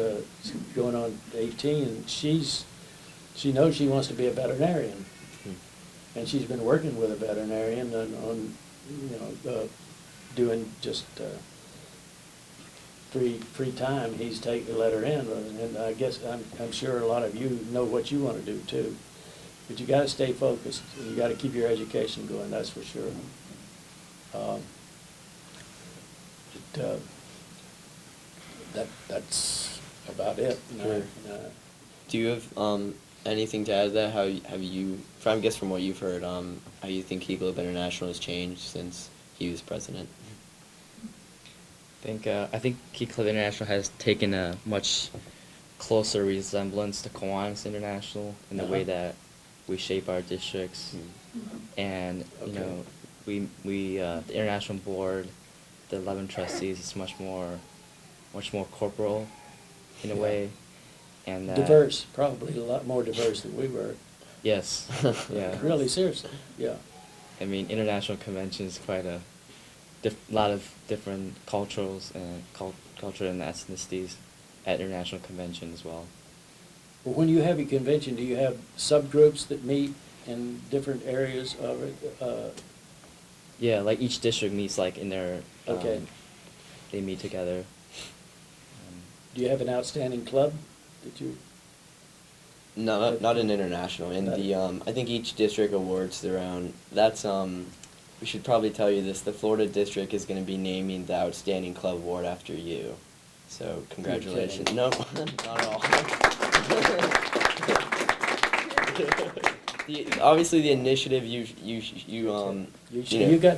going on 18, and she knows she wants to be a veterinarian. And she's been working with a veterinarian on doing just free time. He's let her in, and I guess I'm sure a lot of you know what you want to do too. But you got to stay focused, and you got to keep your education going. That's for sure. That's about it. Sure. Do you have anything to add to that? How have you, I guess from what you've heard, how you think Key Club International has changed since he was president? I think Key Club International has taken a much closer resemblance to Kiwanis International in the way that we shape our districts. And we the international board, the 11 trustees, is much more corporal in a way, and Diverse, probably a lot more diverse than we were. Yes, yeah. Really, seriously, yeah. I mean, international convention is quite a lot of different cultures and culture and ethnicities at international convention as well. Well, when you have a convention, do you have subgroups that meet in different areas of it? Yeah, like each district meets like in their Okay. They meet together. Do you have an outstanding club that you? No, not an international. In the I think each district awards their own. That's we should probably tell you this. The Florida district is going to be naming the outstanding club award after you. So congratulations. kidding. No, not at all. Obviously, the initiative You got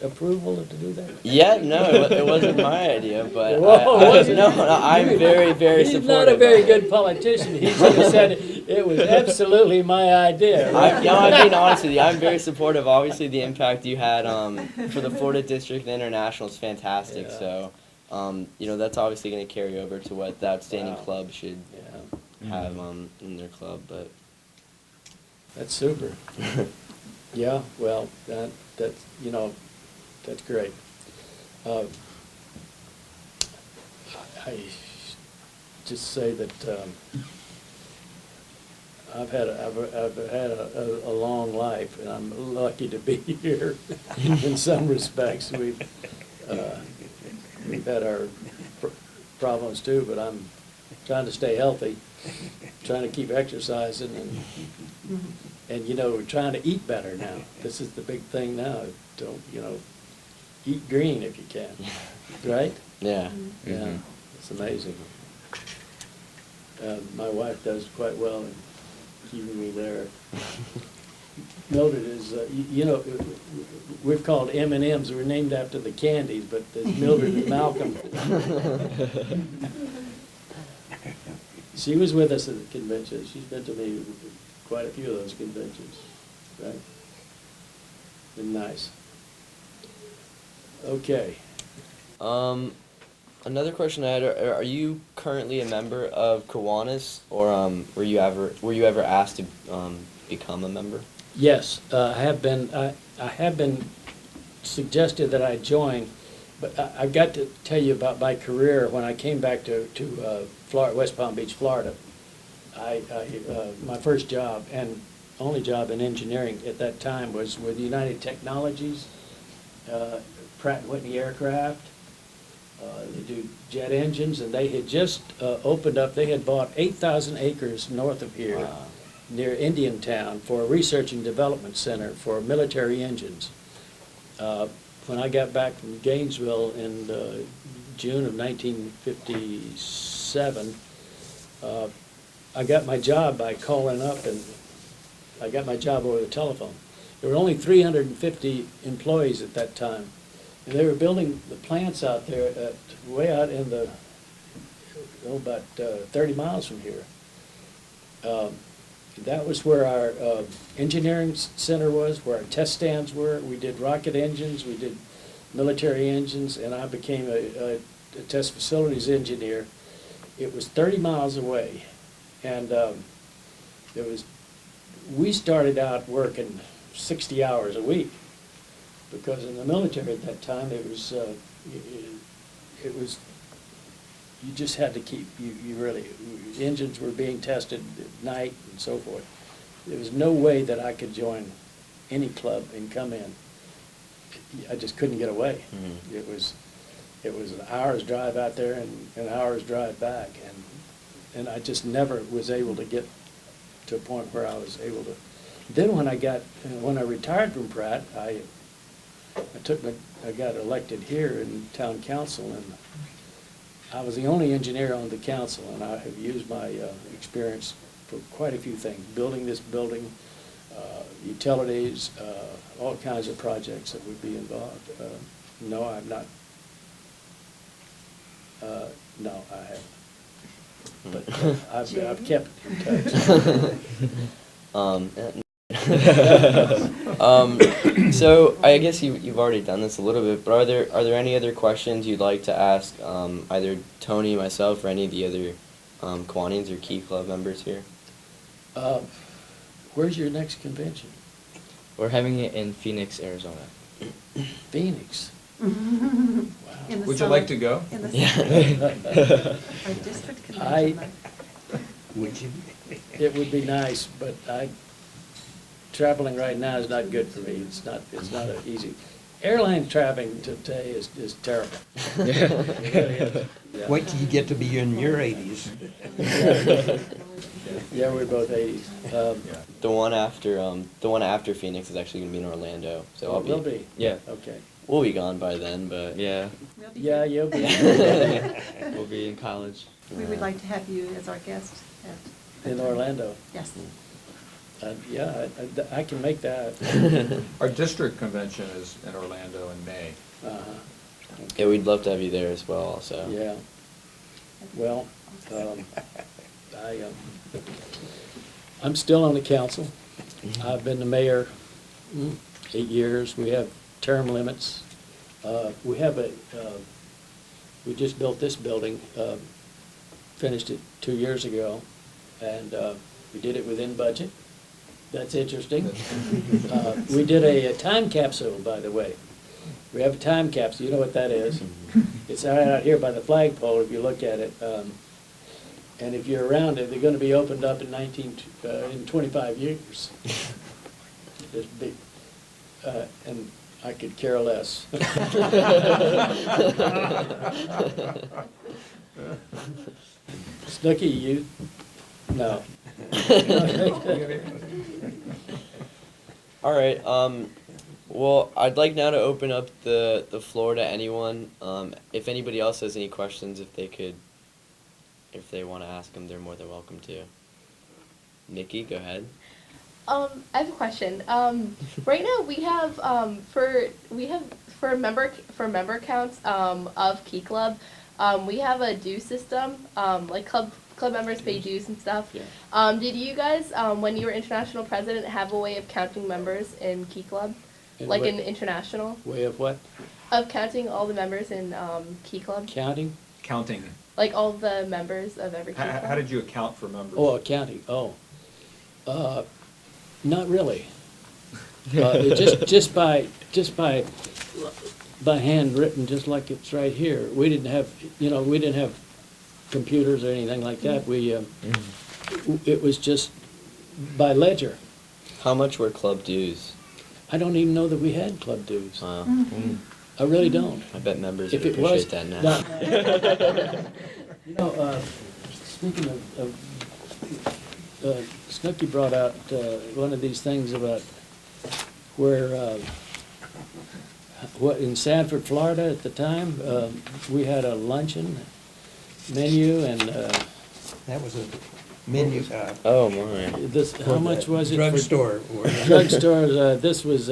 approval to do that? Yeah, no, it wasn't my idea, but Whoa, was it? no, I'm very, very He's supportive. not a very of it. good politician. He should have said it was absolutely my idea. I'm being honest with you. I'm very supportive. Obviously, the impact you had for the Florida District International is fantastic. Yeah. So, that's obviously going to carry over to what the outstanding Wow. club should Yeah, have in their club. But that's super. Yeah, well, that's great. I just say that I've had a long life, and I'm lucky to be here. In some respects, we've had our problems too, but I'm trying to stay healthy, trying to keep exercising, and trying to eat better now. This is the big thing now. Don't, eat green if you can, right? yeah, Yeah, it's amazing. My wife does quite well in keeping me there. Mildred is, we've called M&Ms, we're named after the candies, but there's Mildred and Malcolm. She was with us at the convention. She's been to me quite a few of those conventions, right? Been nice. Okay. Another question I had: Are you currently a member of Kiwanis, or were you ever asked to become a member? Yes, I have been. I have been suggested that I join, but I've got to tell you about my career. When I came back to Florida, West Palm Beach, Florida, my first job and only job in engineering at that time was with United Technologies, Pratt & Whitney Aircraft. They do jet engines, and they had just opened up. They had bought 8,000 acres north of here. Wow. near Indiantown for a research and development center for military engines. When I got back from Gainesville in June of 1957, I got my job by calling up, and I got my job over the telephone. There were only 350 employees at that time, and they were building the plants out there way out in the, about 30 miles from here. That was where our engineering center was, where our test stands were. We did rocket engines, we did military engines, and I became a test facilities engineer. It was 30 miles away, and we started out working 60 hours a week, because in the military at that time, it was, you just had to keep, you really, engines were being tested at night and so forth. There was no way that I could join any club and come in. I just couldn't get away. Mhm. It was an hour's drive out there and an hour's drive back, and I just never was able to get to a point where I was able to. Then when I retired from Pratt, I got elected here in town council, and I was the only engineer on the council, and I have used my experience for quite a few things, building this building, utilities, all kinds of projects that would be involved. No, I'm not. No, I haven't. But I've kept in touch. So I guess you've already done this a little bit, but are there any other questions you'd like to ask either Tony, myself, or any of the other Kiwanis or Key Club members here? Where's your next convention? We're having it in Phoenix, Arizona. Phoenix. In the Would you summer- like to go? In the Yeah. summer. Our district convention. Would you? It would be nice, but traveling right now is not good for me. It's not easy. Airline traveling today is terrible. It really is. Yeah. Wait till you get to be in your 80s. Yeah, we're both 80s. The one after Phoenix is actually gonna be in Orlando, so I'll Will be? Yeah, Okay. we'll be gone by then, but Yeah, We'll be Yeah, here. you'll be. we'll be in college. We would like to have you as our guest at. In Orlando. Yes. Yeah, I can make that. Our district convention is in Orlando in May. Uh-huh. Yeah, we'd love to have you there as well. Also. Yeah. Well, I'm still on the council. I've been the mayor 8 years. We have term limits. We just built this building, finished it 2 years ago, and we did it within budget. That's interesting. We did a time capsule, by the way. We have a time capsule. You know what that is? It's out here by the flagpole, if you look at it. And if you're around it, they're going to be opened up in 25 years. This big, and I could care less. Snooky, you? No. All right. Well, I'd like now to open up the floor to anyone. If anybody else has any questions, if they want to ask them, they're more than welcome to. Nikki, go ahead. I have a question. Right now we have for member counts of Key Club, we have a due system. Like club members pay dues and stuff. Yeah. Did you guys, when you were international president, have a way of counting members in Key Club, like in international, Way of what? of counting all the members in Key Club, Counting? Counting. like all the members of every Key Club? How did you account for members? Oh, accounting, oh. Not really. Just by handwritten, just like it's right here. We didn't have computers or anything like that. It was just by ledger. How much were club dues? I don't even know that we had club dues. Wow. I really don't. I bet members If would it was, appreciate that now. speaking of Snooky brought out one of these things about where, what, in Sanford, Florida at the time, we had a luncheon menu and That was a menu, Oh my. this, how much was it? for- drugstore. Drugstore, this was,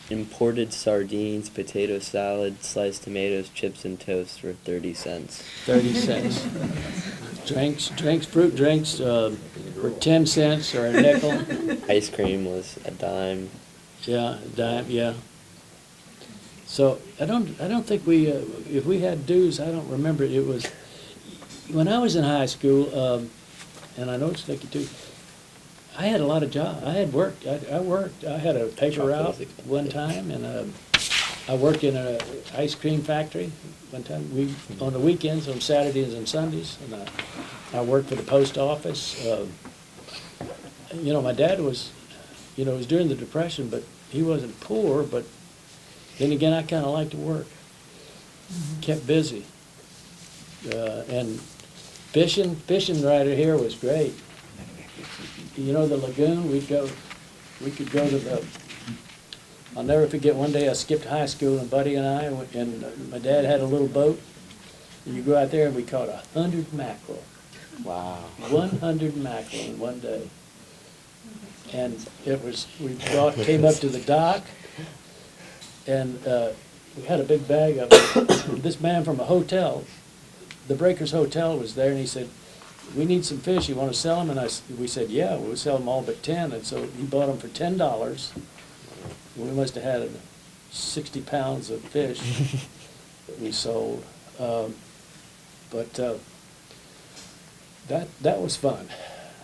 Imported sardines, potato salad, sliced tomatoes, chips, and toast for 30 cents. 30 cents. Drinks, fruit drinks, were 10 cents or a nickel. Ice cream was a dime. Yeah, dime, yeah. So I don't think we, if we had dues, I don't remember. It was, when I was in high school, and I know it's Vicky too, I had a lot of jobs. I had worked, I worked. I had a paper Chocolate route is expensive. one time, and I worked in a ice cream factory one time. On the weekends, on Saturdays and Sundays, and I worked for the post office. You know, my dad was, you know, it was during the Depression, but he wasn't poor, but then again, I kind of liked to work. Kept busy. And fishing right here was great. You know, the lagoon, we could go to the, I'll never forget, one day I skipped high school, and Buddy and I, and my dad had a little boat, and you go out there and we caught 100 mackerel. Wow. 100 mackerel in one day. And it was, came up to the dock, and we had a big bag of it. This man from a hotel, the Breakers Hotel, was there, and he said, "We need some fish, you want to sell them?" And we said, "Yeah, we'll sell them all but 10. And so he bought them for $10. We must have had 60 pounds of fish that we sold. But that was fun.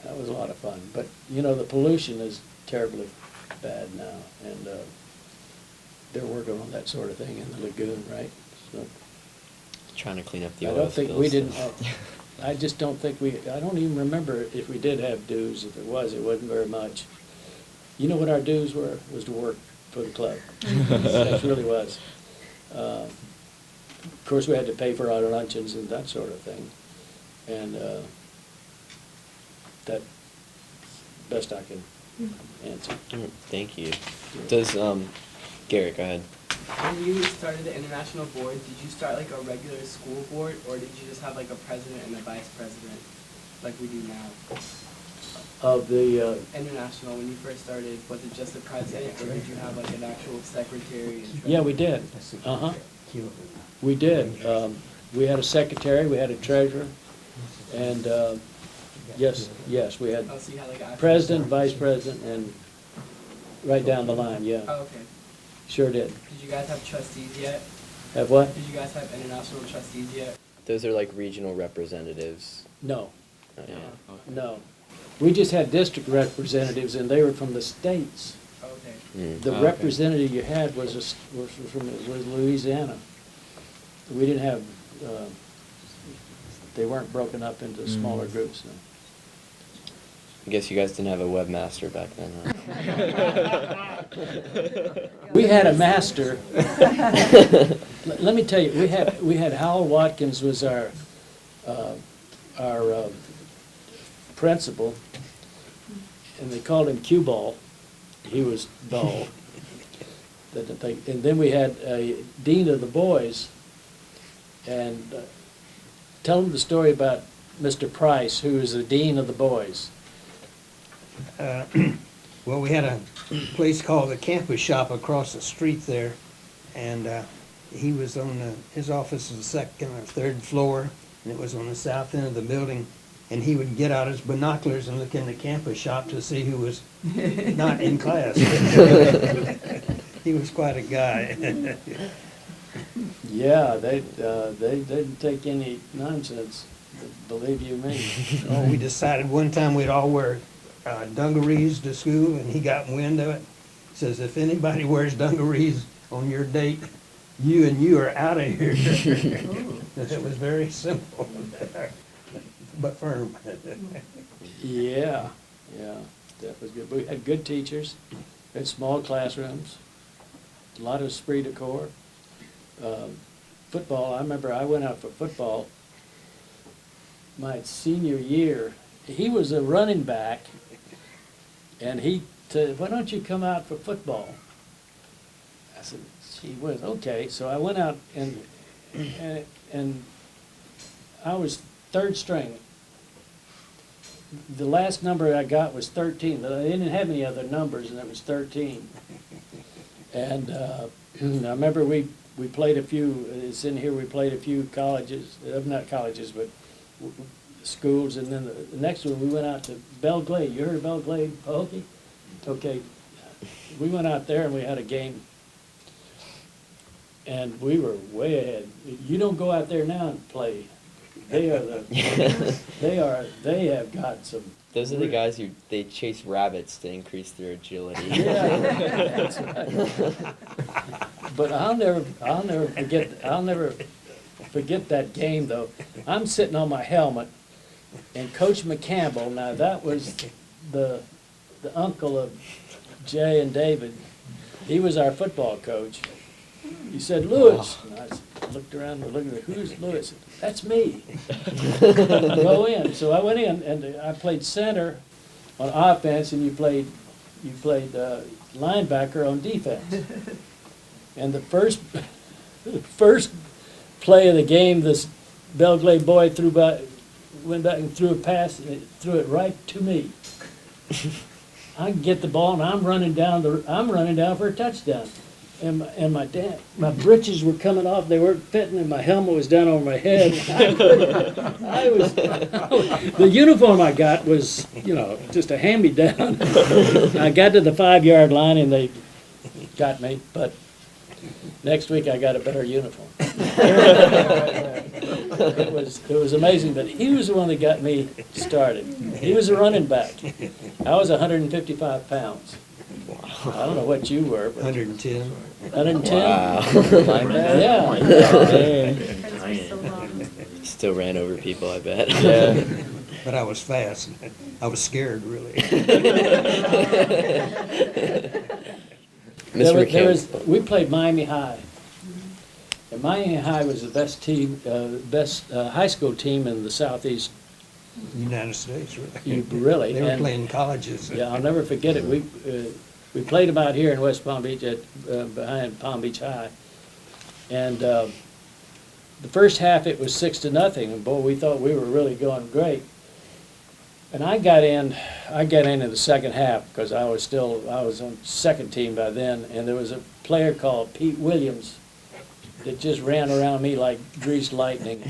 That was a lot of fun. But, you know, the pollution is terribly bad now, and they're working on that sort of thing in the lagoon, right? So Trying to clean up the I oil don't think spills. we didn't, I just don't think I don't even remember if we did have dues. If it wasn't very much. You know what our dues were? Was to work for the club. That really was. Of course, we had to pay for our luncheons and that sort of thing. And that, best I can answer. Thank you. Does, Garrett, go ahead. When you started the international board, did you start like a regular school board, or did you just have like a president and a vice president, like we do now? Of the, International, when you first started, was it just the president, or did you have like an actual secretary? And yeah, we did. Uh-huh. We did. We had a secretary, we had a treasurer, and, yes, we had Oh, so you had like actual. president, vice president, and right down the line, yeah. Oh, okay. Sure did. Did you guys have trustees yet? Have what? Did you guys have international trustees yet? Those are like regional representatives. No, Yeah. no. We just had district representatives, and they were from the states. Okay. The Okay. representative you had was was Louisiana. We didn't have, they weren't broken up into smaller groups. No. I guess you guys didn't have a webmaster back then, huh? We had a master. Let me tell you, we had Howell Watkins was our principal, and they called him Cue Ball. He was dull. And then we had a dean of the boys, and tell them the story about Mr. Price, who was the dean of the boys. Well, we had a place called the Campus Shop across the street there, and he was on his office was the second or third floor, and it was on the south end of the building. And he would get out his binoculars and look in the Campus Shop to see who was not in class. He was quite a guy. Yeah, they didn't take any nonsense, believe you me. Oh, we decided one time we'd all wear dungarees to school, and he got wind of it. Says, if anybody wears dungarees on your date, you are out of here. It was very simple, but firm. Yeah, that was good. We had good teachers, had small classrooms, a lot of esprit de corps. Football, I remember I went out for football my senior year, he was a running back, and he said, "Why don't you come out for football?" I said, "Gee whiz, okay." So I went out and I was third string. The last number I got was 13, but I didn't have any other numbers, and it was 13. And I remember we played a few, it's in here, we played a few colleges, not colleges, but schools, and then the next one, we went out to Belle Glade. You heard of Belle Glade Pahokee? Okay, we went out there and we had a game, and we were way ahead. You don't go out there now and play. They are they have got some. Those are the guys who they chase rabbits to increase their agility. Yeah, that's right. But I'll never forget that game though. I'm sitting on my helmet, and Coach McCampbell. Now that was the uncle of Jay and David. He was our football coach. He said, "Lewis." And I looked around and looked at who's Lewis? That's me. Go in. So I went in and I played center on offense, and you played linebacker on defense. And the first play of the game, this Belle Glade boy went back and threw a pass, and threw it right to me. I can get the ball, and I'm running down for a touchdown. And my britches were coming off, they weren't fitting, and my helmet was down over my head. The uniform I got was, just a hand-me-down. I got to the 5-yard line and they got me, but next week I got a better uniform. It was amazing, but he was the one that got me started. He was a running back. I was 155 pounds. I don't know what you were, but 110. 110? Wow. Yeah. Because we're so long. Still ran over people, I bet. Yeah. But I was fast. I was scared, really. We played Miami High. And Miami High was the best team, best high school team in the Southeast. United States, really. Really. They were And, playing colleges. yeah, I'll never forget it. We played them out here in West Palm Beach behind Palm Beach High. And the first half it was 6-0, and boy, we thought we were really going great. And I got in the second half because I was on second team by then, and there was a player called Pete Williams that just ran around me like greased lightning.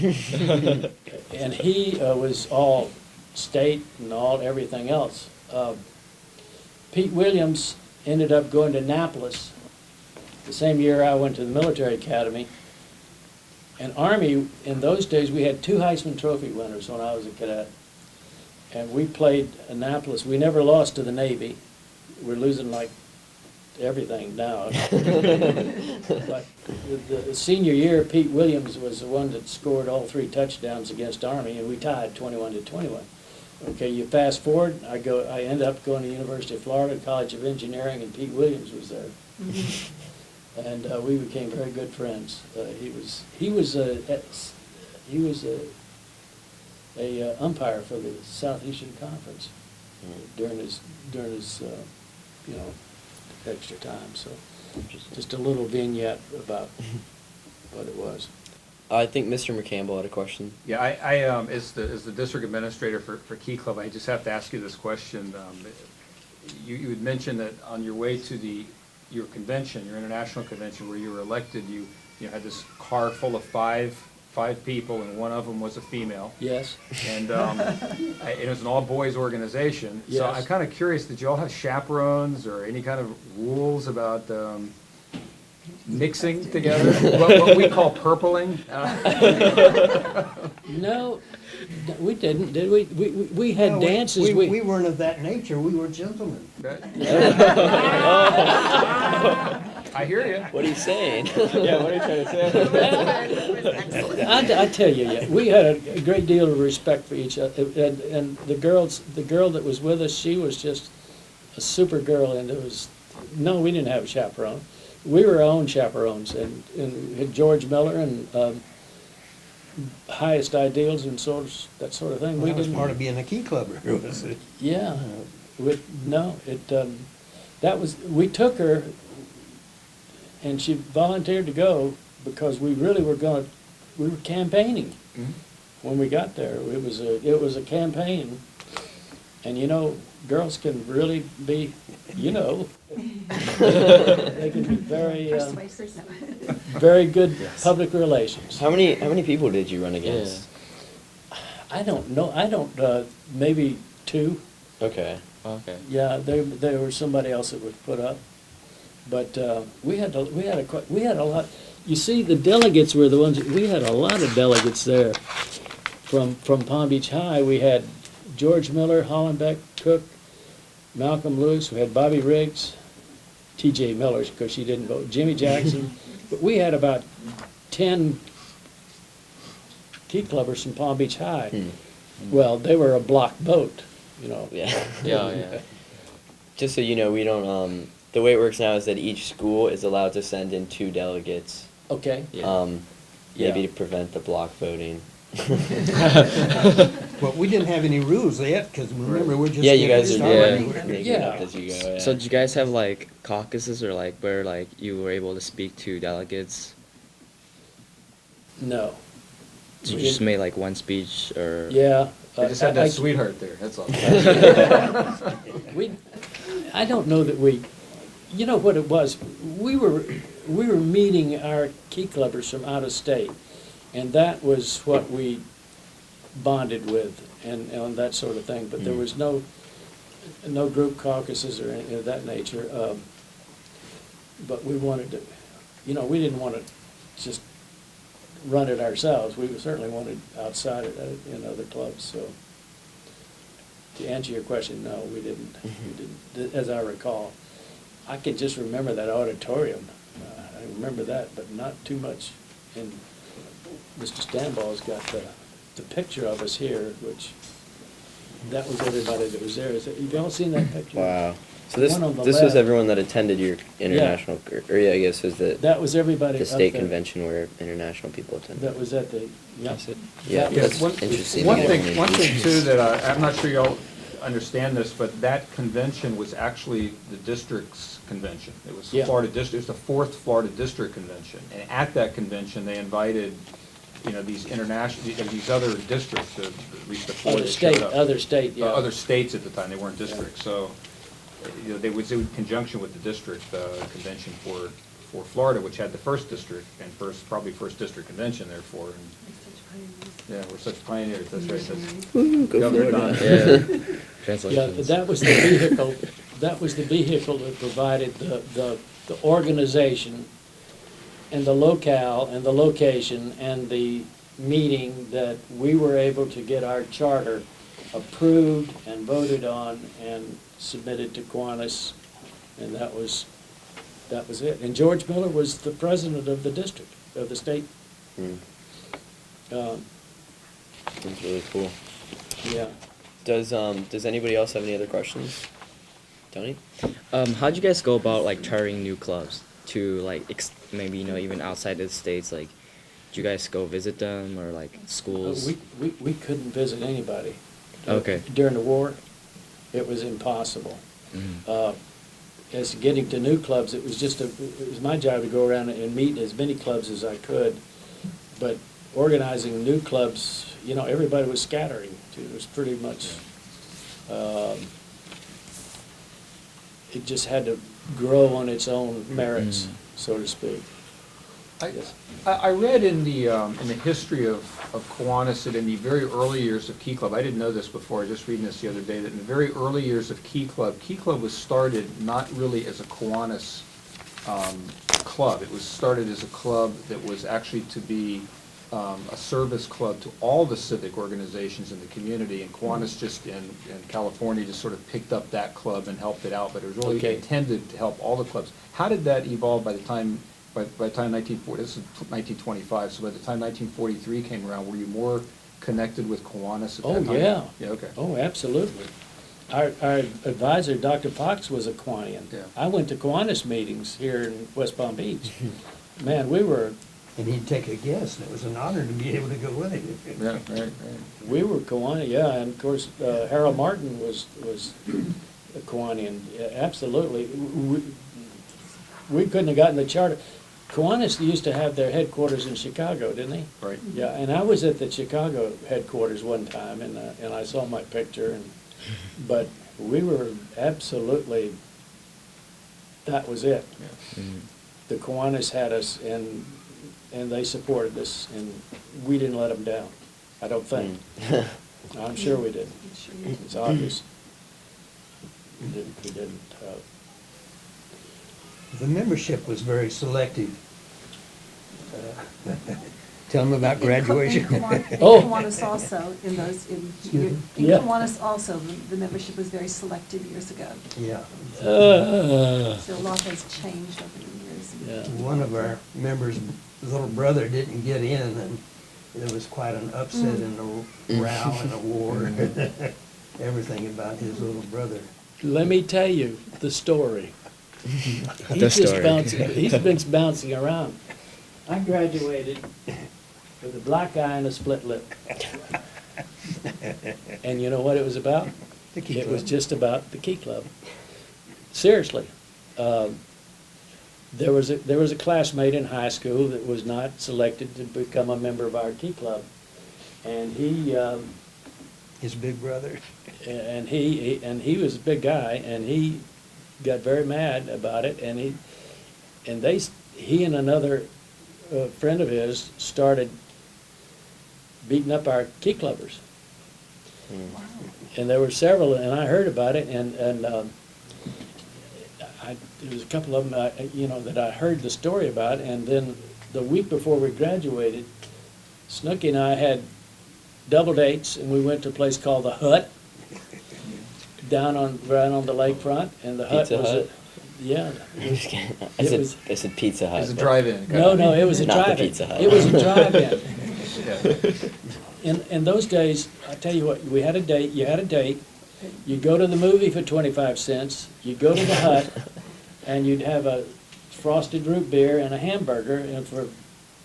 And he was all state and everything else. Pete Williams ended up going to Annapolis the same year I went to the military academy. And Army, in those days, we had 2 Heisman Trophy winners when I was a cadet. And we played Annapolis. We never lost to the Navy. We're losing like everything now. But the senior year, Pete Williams was the one that scored all 3 touchdowns against Army, and we tied 21-21. Okay, you fast forward, I end up going to the University of Florida College of Engineering, and Pete Williams was there. Mm-hmm. And we became very good friends. He was a umpire for the Southeastern Conference during his extra time. So just a little vignette about what it was. I think Mr. McCampbell had a question. Yeah, as the district administrator for Key Club, I just have to ask you this question. You had mentioned that on your way to your convention, your international convention, where you were elected, you had this car full of five people, and one of them was a female. Yes. And it was an all-boys organization. So Yes. I'm kind of curious, did you all have chaperones or any kind of rules about mixing together? what we call purpling? No, we didn't, did we? We had No, dances. We weren't of that nature. We were gentlemen. I hear you. What are you saying? Yeah, what are you trying to say? I tell you, yeah, we had a great deal of respect for each other, and the girl that was with us, she was just a super girl, and we didn't have a chaperone. We were our own chaperones, and George Miller and highest ideals and that sort of thing. Well, We that was didn't. part of being a key clubber, was it? Yeah, no, we took her, and she volunteered to go because we really were we were campaigning when we got there. It was a campaign, and girls can really be, they can be very, very good public relations. How many people did you run against? I don't know, maybe two. Okay. Okay. Yeah, there was somebody else that was put up, but we had a lot. You see, the delegates were the ones. We had a lot of delegates there from Palm Beach High. We had George Miller, Hollenbeck, Cook, Malcolm Lewis. We had Bobby Riggs, T.J. Miller, because she didn't vote. Jimmy Jackson. But we had about 10 key clubbers from Palm Beach High. Well, they were a block vote. Yeah. Yeah. Just so you know, we don't. The way it works now is that each school is allowed to send in 2 delegates. Okay. Yeah. Maybe Yeah. to prevent the block voting. Well, we didn't have any rules yet, because remember, we're just Yeah, you getting guys are started. Yeah. making it up Yeah. as you go. So did you guys have like caucuses or like where like you were able to speak to delegates? No. So you just made like one speech or? Yeah. I just had I- that sweetheart there, that's all. I don't know that you know what it was? We were meeting our key clubbers from out of state, and that was what we bonded with and on that sort of thing. But there was no group caucuses or anything of that nature. But we wanted to, we didn't want to just run it ourselves. We certainly wanted outside in other clubs. So to answer your question, no, we didn't. We didn't, as I recall. I can just remember that auditorium. I remember that, but not too much. And Mr. Stanball's got the picture of us here, which that was everybody that was there. Have y'all seen that picture? Wow. So this One on the was left. everyone that attended your international, or yeah, I guess was That was everybody the up state there. convention where international people attended. That was at the, yeah. Yeah, That that's was- interesting. One to get thing, on one the- thing too that I'm not sure y'all understand this, but that convention was actually the district's convention. It was Yeah. Florida district, it was the 4th Florida district convention. And at that convention, they invited, these these other districts, at least the 4 Other that state, showed up. other state, yeah. Other states at the time, they weren't districts, so, they was in conjunction with the district convention for Florida, which had the first district and probably first district convention therefore. And yeah, we're such pioneers, that's right. That's- Woo, go Governor Florida. Don. Yeah, Translations. that was the vehicle, that provided the organization and the locale and the location and the meeting that we were able to get our charter approved and voted on and submitted to Kiwanis, and that was it. And George Miller was the president of the district, of the state. It's really cool. Yeah. Does anybody else have any other questions? Tony? How'd you guys go about like charting new clubs to like maybe even outside of the states? Like, did you guys go visit them or like schools? We couldn't visit anybody. Okay. During the war, it was impossible. Mhm. As getting to new clubs, it was my job to go around and meet as many clubs as I could. But organizing new clubs, everybody was scattering. It was pretty much, it just had to grow on its own merits, so to speak. Yes. I read in the history of Kiwanis that in the very early years of Key Club, I didn't know this before, I was just reading this the other day, that in the very early years of Key Club was started not really as a Kiwanis club. It was started as a club that was actually to be a service club to all the civic organizations in the community, and Kiwanis just in California just sort of picked up that club and helped it out, but it was really Okay. intended to help all the clubs. How did that evolve by the time 1940, this is 1925, so by the time 1943 came around, were you more connected with Kiwanis at that time? Yeah. Yeah, okay. Oh, absolutely. Our advisor, Dr. Fox, was a Kiwanian. Yeah. I went to Kiwanis meetings here in West Palm Beach. Man, we were and he'd take a guess, and it was an honor to be able to go with him. Yeah, right. We were Kiwanis, yeah, and of course, Harold Martin was a Kiwanian, absolutely. We couldn't have gotten the charter. Kiwanis used to have their headquarters in Chicago, didn't they? Right. Yeah, and I was at the Chicago headquarters one time, and I saw my picture, but we were absolutely, that was it. The Kiwanis had us, and they supported us, and we didn't let them down, I don't think. I'm sure we didn't. It's obvious. We didn't. The membership was very selective. Tell them about graduation. In Oh. Kiwanis also, in me? Yeah. Kiwanis also, the membership was very selective years ago. Yeah. So a lot has changed over the years. Yeah. One of our members' little brother didn't get in, and there was quite an upset and a row and a war. Everything about his little brother. Let me tell you the story. The story. He's been bouncing around. I graduated with a black eye and a split lip. And you know what it was about? The Key It was Club. just about the Key Club. Seriously. There was a classmate in high school that was not selected to become a member of our Key Club. And His big brother. he was a big guy, and he got very mad about it, and he and another friend of his started beating up our Key Clubbers. And there were several, and I heard about it, and there was a couple of them, that I heard the story about, and then the week before we graduated, Snooky and I had double dates, and we went to a place called the Hut, right on the lakefront, and the Hut Pizza was Hut? yeah. I It was- said Pizza Hut. It's a but- drive-in. No, it was a Not the drive-in. Pizza Hut. It was a drive-in. Yeah. In those days, I tell you what, we had a date, you had a date, you'd go to the movie for 25 cents, you'd go to the Hut, and you'd have a frosted root beer and a hamburger, and for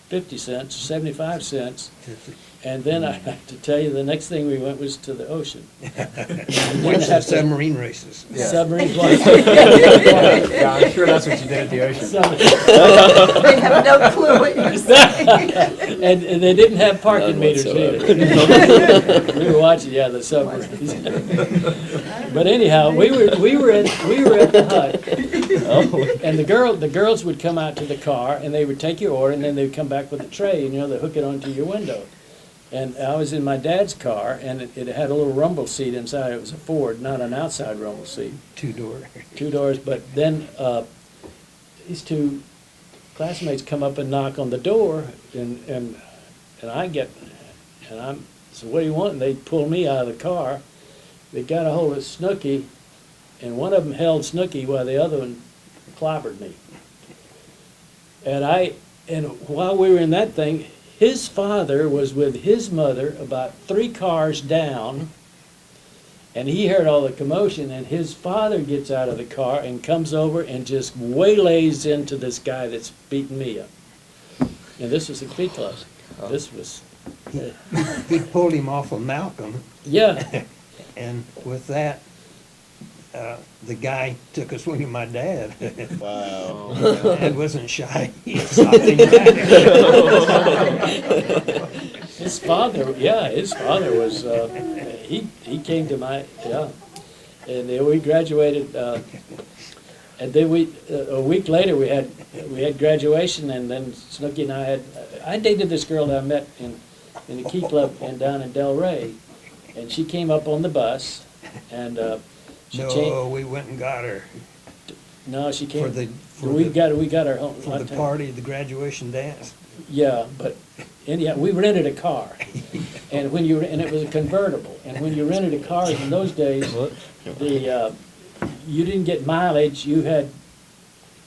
50 cents, 75 cents, and then I have to tell you, the next thing we went was to the ocean. Watch the submarine races. Yeah. Submarine flight. Yeah, I'm sure that's what you did at the ocean. They have no clue what you're saying. And they didn't have parking None meters whatsoever. either. We were watching, yeah, the submarines. But anyhow, we were at the Hut, and the girls would come out to the car, and they would take your order, and then they'd come back with a tray, and they hook it onto your window. And I was in my dad's car, and it had a little rumble seat inside. It was a Ford, not an outside rumble seat. 2-door. 2 doors, but then these two classmates come up and knock on the door, and I'm, so what do you want? And they pull me out of the car. They got a hold of Snooky, and one of them held Snooky while the other one clobbered me. And while we were in that thing, his father was with his mother about 3 cars down, and he heard all the commotion, and his father gets out of the car and comes over and just waylays into this guy that's beating me up. And this was a Key Club. This was, He pulled him off of Malcolm, yeah. and with that, the guy took a swing at my dad. Wow. Dad wasn't shy. He socked him back. His father was, he came to my, yeah. And then we graduated, and then a week later, we had graduation, and then Snooky and I dated this girl that I met in the Key Club down in Delray, and she came up on the bus, and No, we went and got her no, she came. for we the got her home. for the party, the graduation dance. Yeah, but anyhow, we rented a car, and it was a convertible. And when you rented a car in those days, you didn't get mileage. You had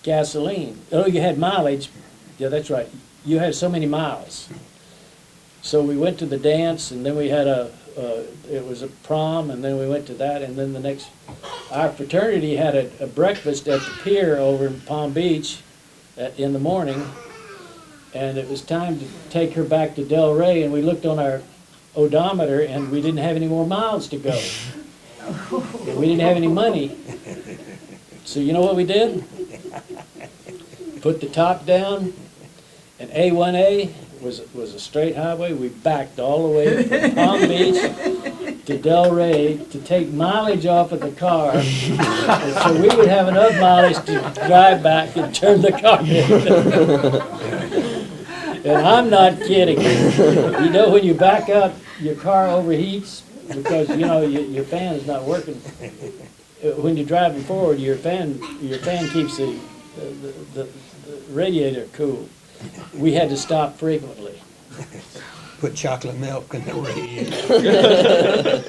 gasoline. Oh, you had mileage. Yeah, that's right. You had so many miles. So we went to the dance, and then we had it was a prom, and then we went to that, and then our fraternity had a breakfast at the pier over in Palm Beach in the morning, And it was time to take her back to Delray, and we looked on our odometer, and we didn't have any more miles to go. And we didn't have any money. So you know what we did? Put the top down, and A1A was a straight highway. We backed all the way from Palm Beach to Delray to take mileage off of the car, and so we would have enough mileage to drive back and turn the car in. And I'm not kidding. You know, when you back up, your car overheats because, you know, your fan is not working. When you're driving forward, your fan keeps the radiator cool. We had to stop frequently. Put chocolate milk in the radiator.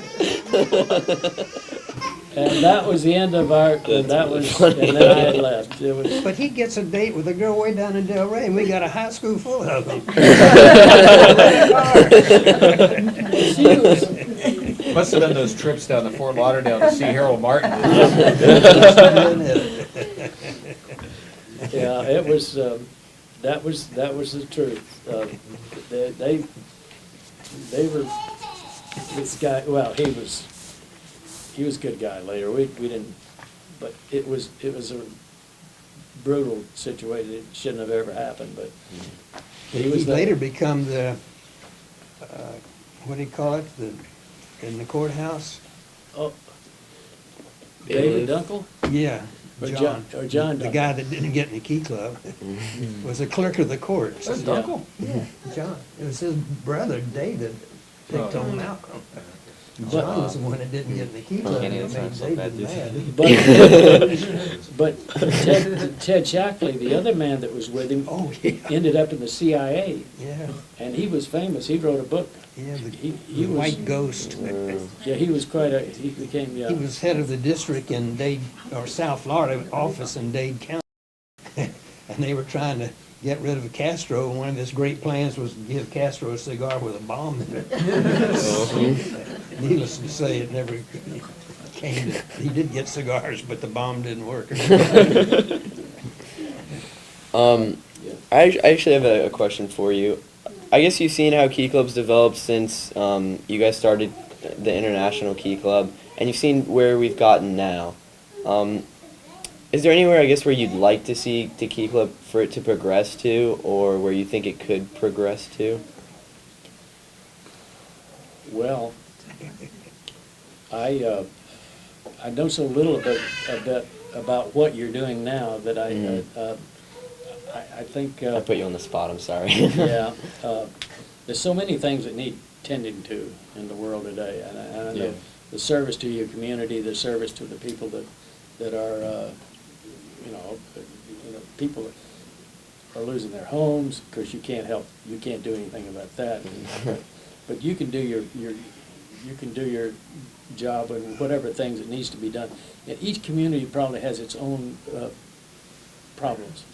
And that was the end of our, and then I had left. It was, But he gets a date with a girl way down in Delray, and we got a high school full of them. she was, Must have been those trips down to Fort Lauderdale to see Harold Martin. yeah, it was, that was the truth. They were, this guy, well, he was a good guy later. We didn't, but it was a brutal situation. It shouldn't have ever happened, but He was later become the, what do you call it, in the courthouse? Oh, David Dunkel? Yeah. Or John The Dunkel. guy that didn't get in the Key Club was a clerk of the court. That's Dunkel? Yeah, John. It was his brother, David, picked on Malcolm. But- John was the one that didn't get in the Key Club. Kenny, and that's made not so David bad, mad. But Ted Shackley, the other man that was with him, Oh, yeah, ended up in the CIA, yeah, and he was famous. He wrote a book. yeah, He the was- White Ghost. Yeah, he was he became, He was head of the district in Dade, or South Florida office in Dade County. And they were trying to get rid of Castro, and one of his great plans was to give Castro a cigar with a bomb in it. Needless to say, it never came. He did get cigars, but the bomb didn't work. I actually have a question for you. I guess you've seen how Key Club's developed since you guys started the International Key Club, and you've seen where we've gotten now. Is there anywhere, I guess, where you'd like to see the Key Club for it to progress to, or where you think it could progress to? Well, I know so little about what you're doing now that I think. I put you on the spot, I'm sorry. Yeah, there's so many things that need tending to in the world today, and I know Yeah. the service to your community, the service to the people that are, people that are losing their homes, because you can't do anything about that. But you can do your job and whatever things that needs to be done. And each community probably has its own problems.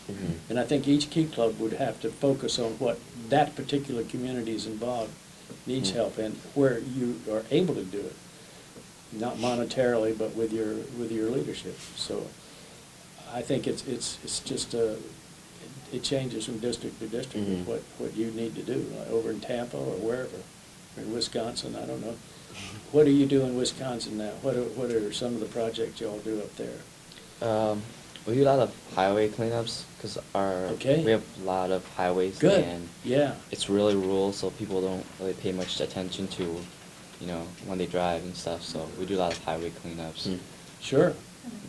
And I think each Key Club would have to focus on what that particular community is involved, needs help, and where you are able to do it. Not monetarily, but with your leadership. So I think it's just it changes from district to district, what you need to do, over in Tampa or wherever, or in Wisconsin, I don't know. What do you do in Wisconsin now? What are some of the projects y'all do up there? We do a lot of highway cleanups because Okay. we have a lot of highways Good, and yeah. it's really rural, so people don't really pay much attention to, when they drive and stuff. So we do a lot of highway cleanups. Sure.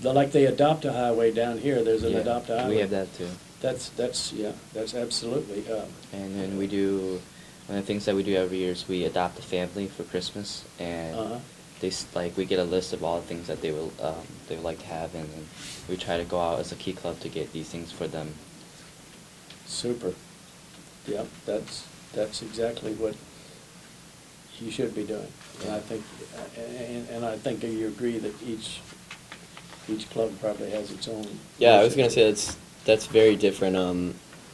Like they adopt a highway down here, there's an Yeah, adopt a highway. we have that too. That's absolutely, And then one of the things that we do every year is we adopt a family for Christmas, and uh-huh. we get a list of all the things that they would like to have, and then we try to go out as a Key Club to get these things for them. Super. Yep, that's exactly what you should be doing. And I think, and I think you agree that each club probably has its own. Yeah, I was gonna say that's very different.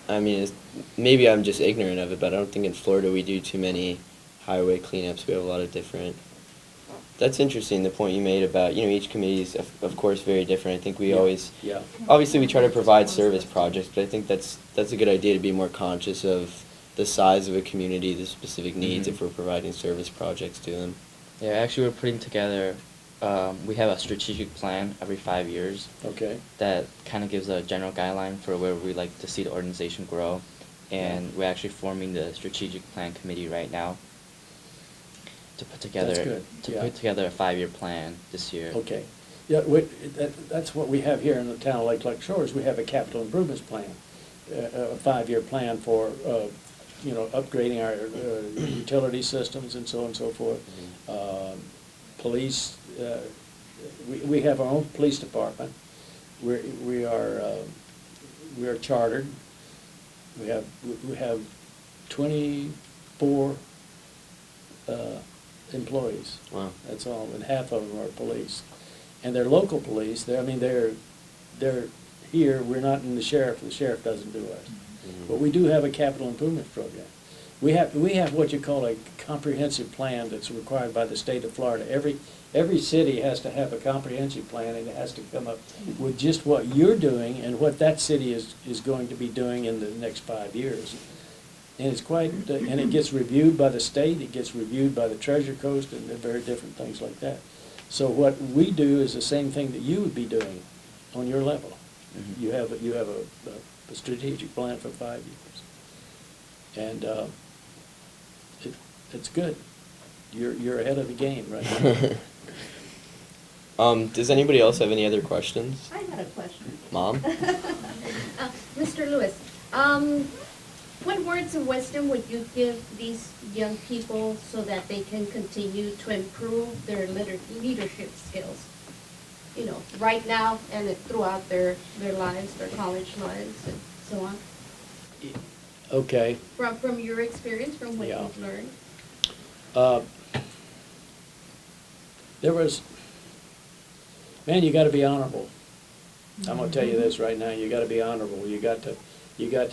I mean, maybe I'm just ignorant of it, but I don't think in Florida we do too many highway cleanups. We have a lot of different That's interesting, the point you made about, each committee is, of course, very different. I think we Yeah. always, Yeah. obviously, we try to provide service projects, but I think that's a good idea to be more conscious of the size of a community, the specific needs, Mhm. if we're providing service projects to them. Yeah, actually, we're putting together. We have a strategic plan every 5 years Okay. that kind of gives a general guideline for where we like to see the organization grow, and we're actually forming the strategic plan committee right now to put together good, yeah. put together a 5-year plan this year. Okay. Yeah, that's what we have here in the town of Lake Clark Shores. We have a capital improvements plan, a 5-year plan for, upgrading our utility systems and so on and so forth. Police, we have our own police department. We are chartered. We have 24 employees. Wow. That's all, and half of them are police. And they're local police, they're here, we're not in the sheriff doesn't do us. But we do have a capital improvement program. We have what you call a comprehensive plan that's required by the state of Florida. Every city has to have a comprehensive plan, and it has to come up with just what you're doing and what that city is going to be doing in the next 5 years. And it's quite, and it gets reviewed by the state, it gets reviewed by the Treasure Coast, and very different things like that. So what we do is the same thing that you would be doing on your level. Mhm. You have a strategic plan for 5 years. And it's good. You're ahead of the game right now. Does anybody else have any other questions? I had a question. Mom? Mr. Lewis, what words of wisdom would you give these young people so that they can continue to improve their leadership skills? Right now and throughout their lives, their college lives and so on? Okay. From your experience, from what Yeah. you've learned? Man, you gotta be honorable. I'm gonna tell you this right now, you gotta be honorable. You got to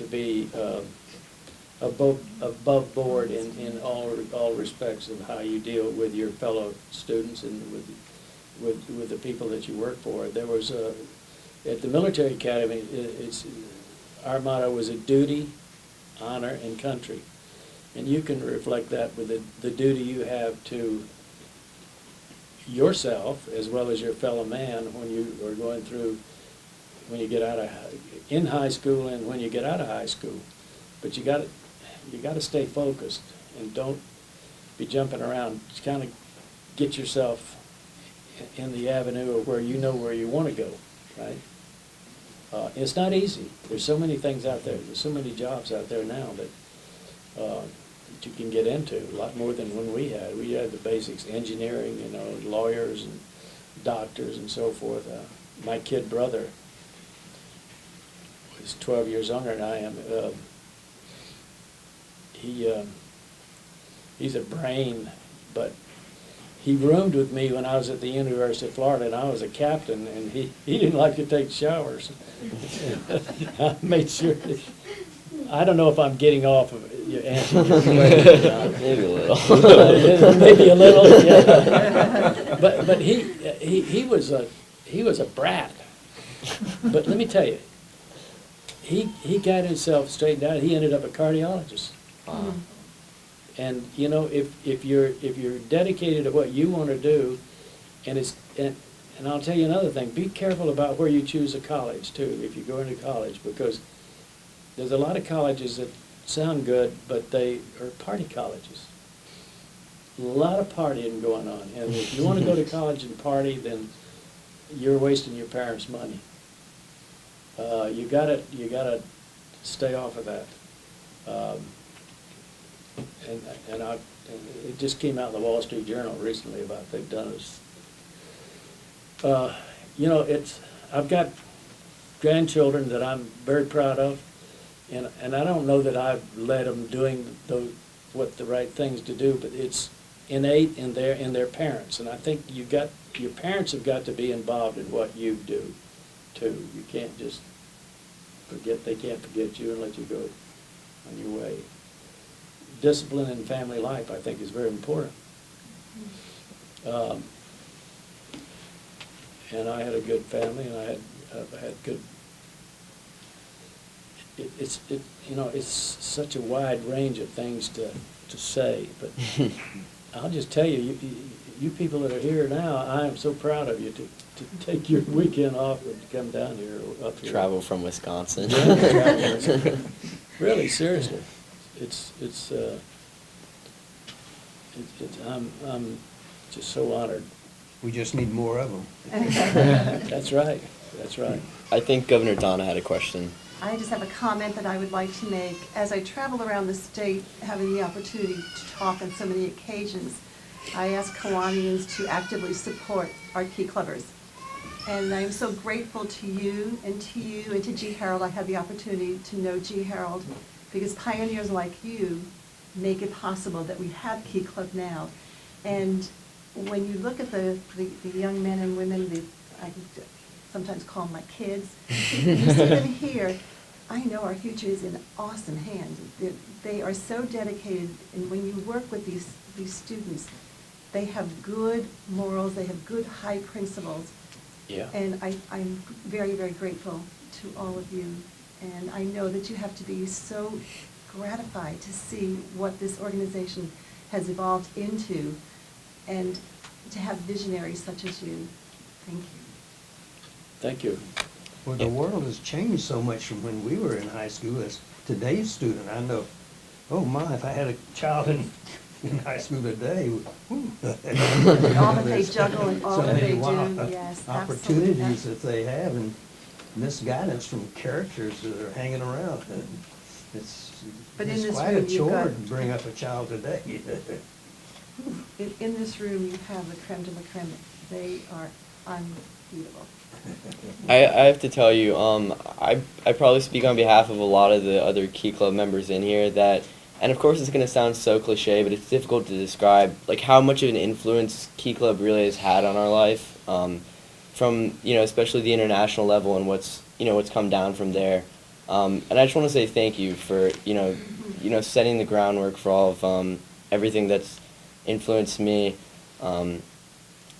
be above board in all respects of how you deal with your fellow students and with the people that you work for. There was at the military academy, our motto was a duty, honor, and country. And you can reflect that with the duty you have to yourself as well as your fellow man when you are going through, when you get out of, in high school and when you get out of high school. But you got to stay focused and don't be jumping around. Just kind of get yourself in the avenue of where you want to go, right? It's not easy. There's so many things out there. There's so many jobs out there now that you can get into, a lot more than when we had. We had the basics, engineering, lawyers and doctors and so forth. My kid brother was 12 years younger than I am. He's a brain, but he roomed with me when I was at the University of Florida, and I was a captain, and he didn't like to take showers. I made sure that, I don't know if I'm getting off of your answer. Maybe a little. Maybe a little, yeah. But he was a brat. But let me tell you, he got himself straightened out. He ended up a cardiologist. Wow. And if you're dedicated to what you want to do, and I'll tell you another thing, be careful about where you choose a college too, if you go into college, because there's a lot of colleges that sound good, but they are party colleges. A lot of partying going on, and if you want to go to college and party, then you're wasting your parents' money. You gotta stay off of that. And it just came out in the Wall Street Journal recently about they've done this. I've got grandchildren that I'm very proud of, and I don't know that I've led them doing what the right things to do, but it's innate in their parents, and I think your parents have got to be involved in what you do too. You can't just they can't forget you and let you go on your way. Discipline in family life, I think, is very important. and I had a good family, and I had good. It's such a wide range of things to say, but I'll just tell you, you people that are here now, I am so proud of you to take your weekend off and to come down here, up here. Travel from Wisconsin. Yeah, really, seriously, I'm just so honored. We just need more of them. That's right, that's right. I think Governor Donna had a question. I just have a comment that I would like to make. As I travel around the state, having the opportunity to talk on so many occasions, I ask Kiwanis to actively support our Key Clubbers. And I'm so grateful to you and to G. Harold. I had the opportunity to know G. Harold because pioneers like you make it possible that we have Key Club now. And when you look at the young men and women, I sometimes call them my kids, you see them here, I know our future is in awesome hands. They are so dedicated, and when you work with these students, they have good morals, they have good high principles. Yeah. And I'm very, very grateful to all of you. And I know that you have to be so gratified to see what this organization has evolved into and to have visionaries such as you. Thank you. Thank you. Well, the world has changed so much from when we were in high school as today's student. I know, oh my, if I had a child in high school today, whew. All that they juggle and all So that many they do, wild yes, opportunities absolutely. that they have and misguidance from characters that are hanging around. It's But in it's this quite a room, you've chore got- to bring up a child today. In this room, you have the creme de la creme. They are unbeatable. I have to tell you, I probably speak on behalf of a lot of the other Key Club members in here that, and of course it's going to sound so cliche, but it's difficult to describe like how much of an influence Key Club really has had on our life, from especially the international level and what's come down from there. And I just want to say thank you for setting the groundwork for all of everything that's influenced me, and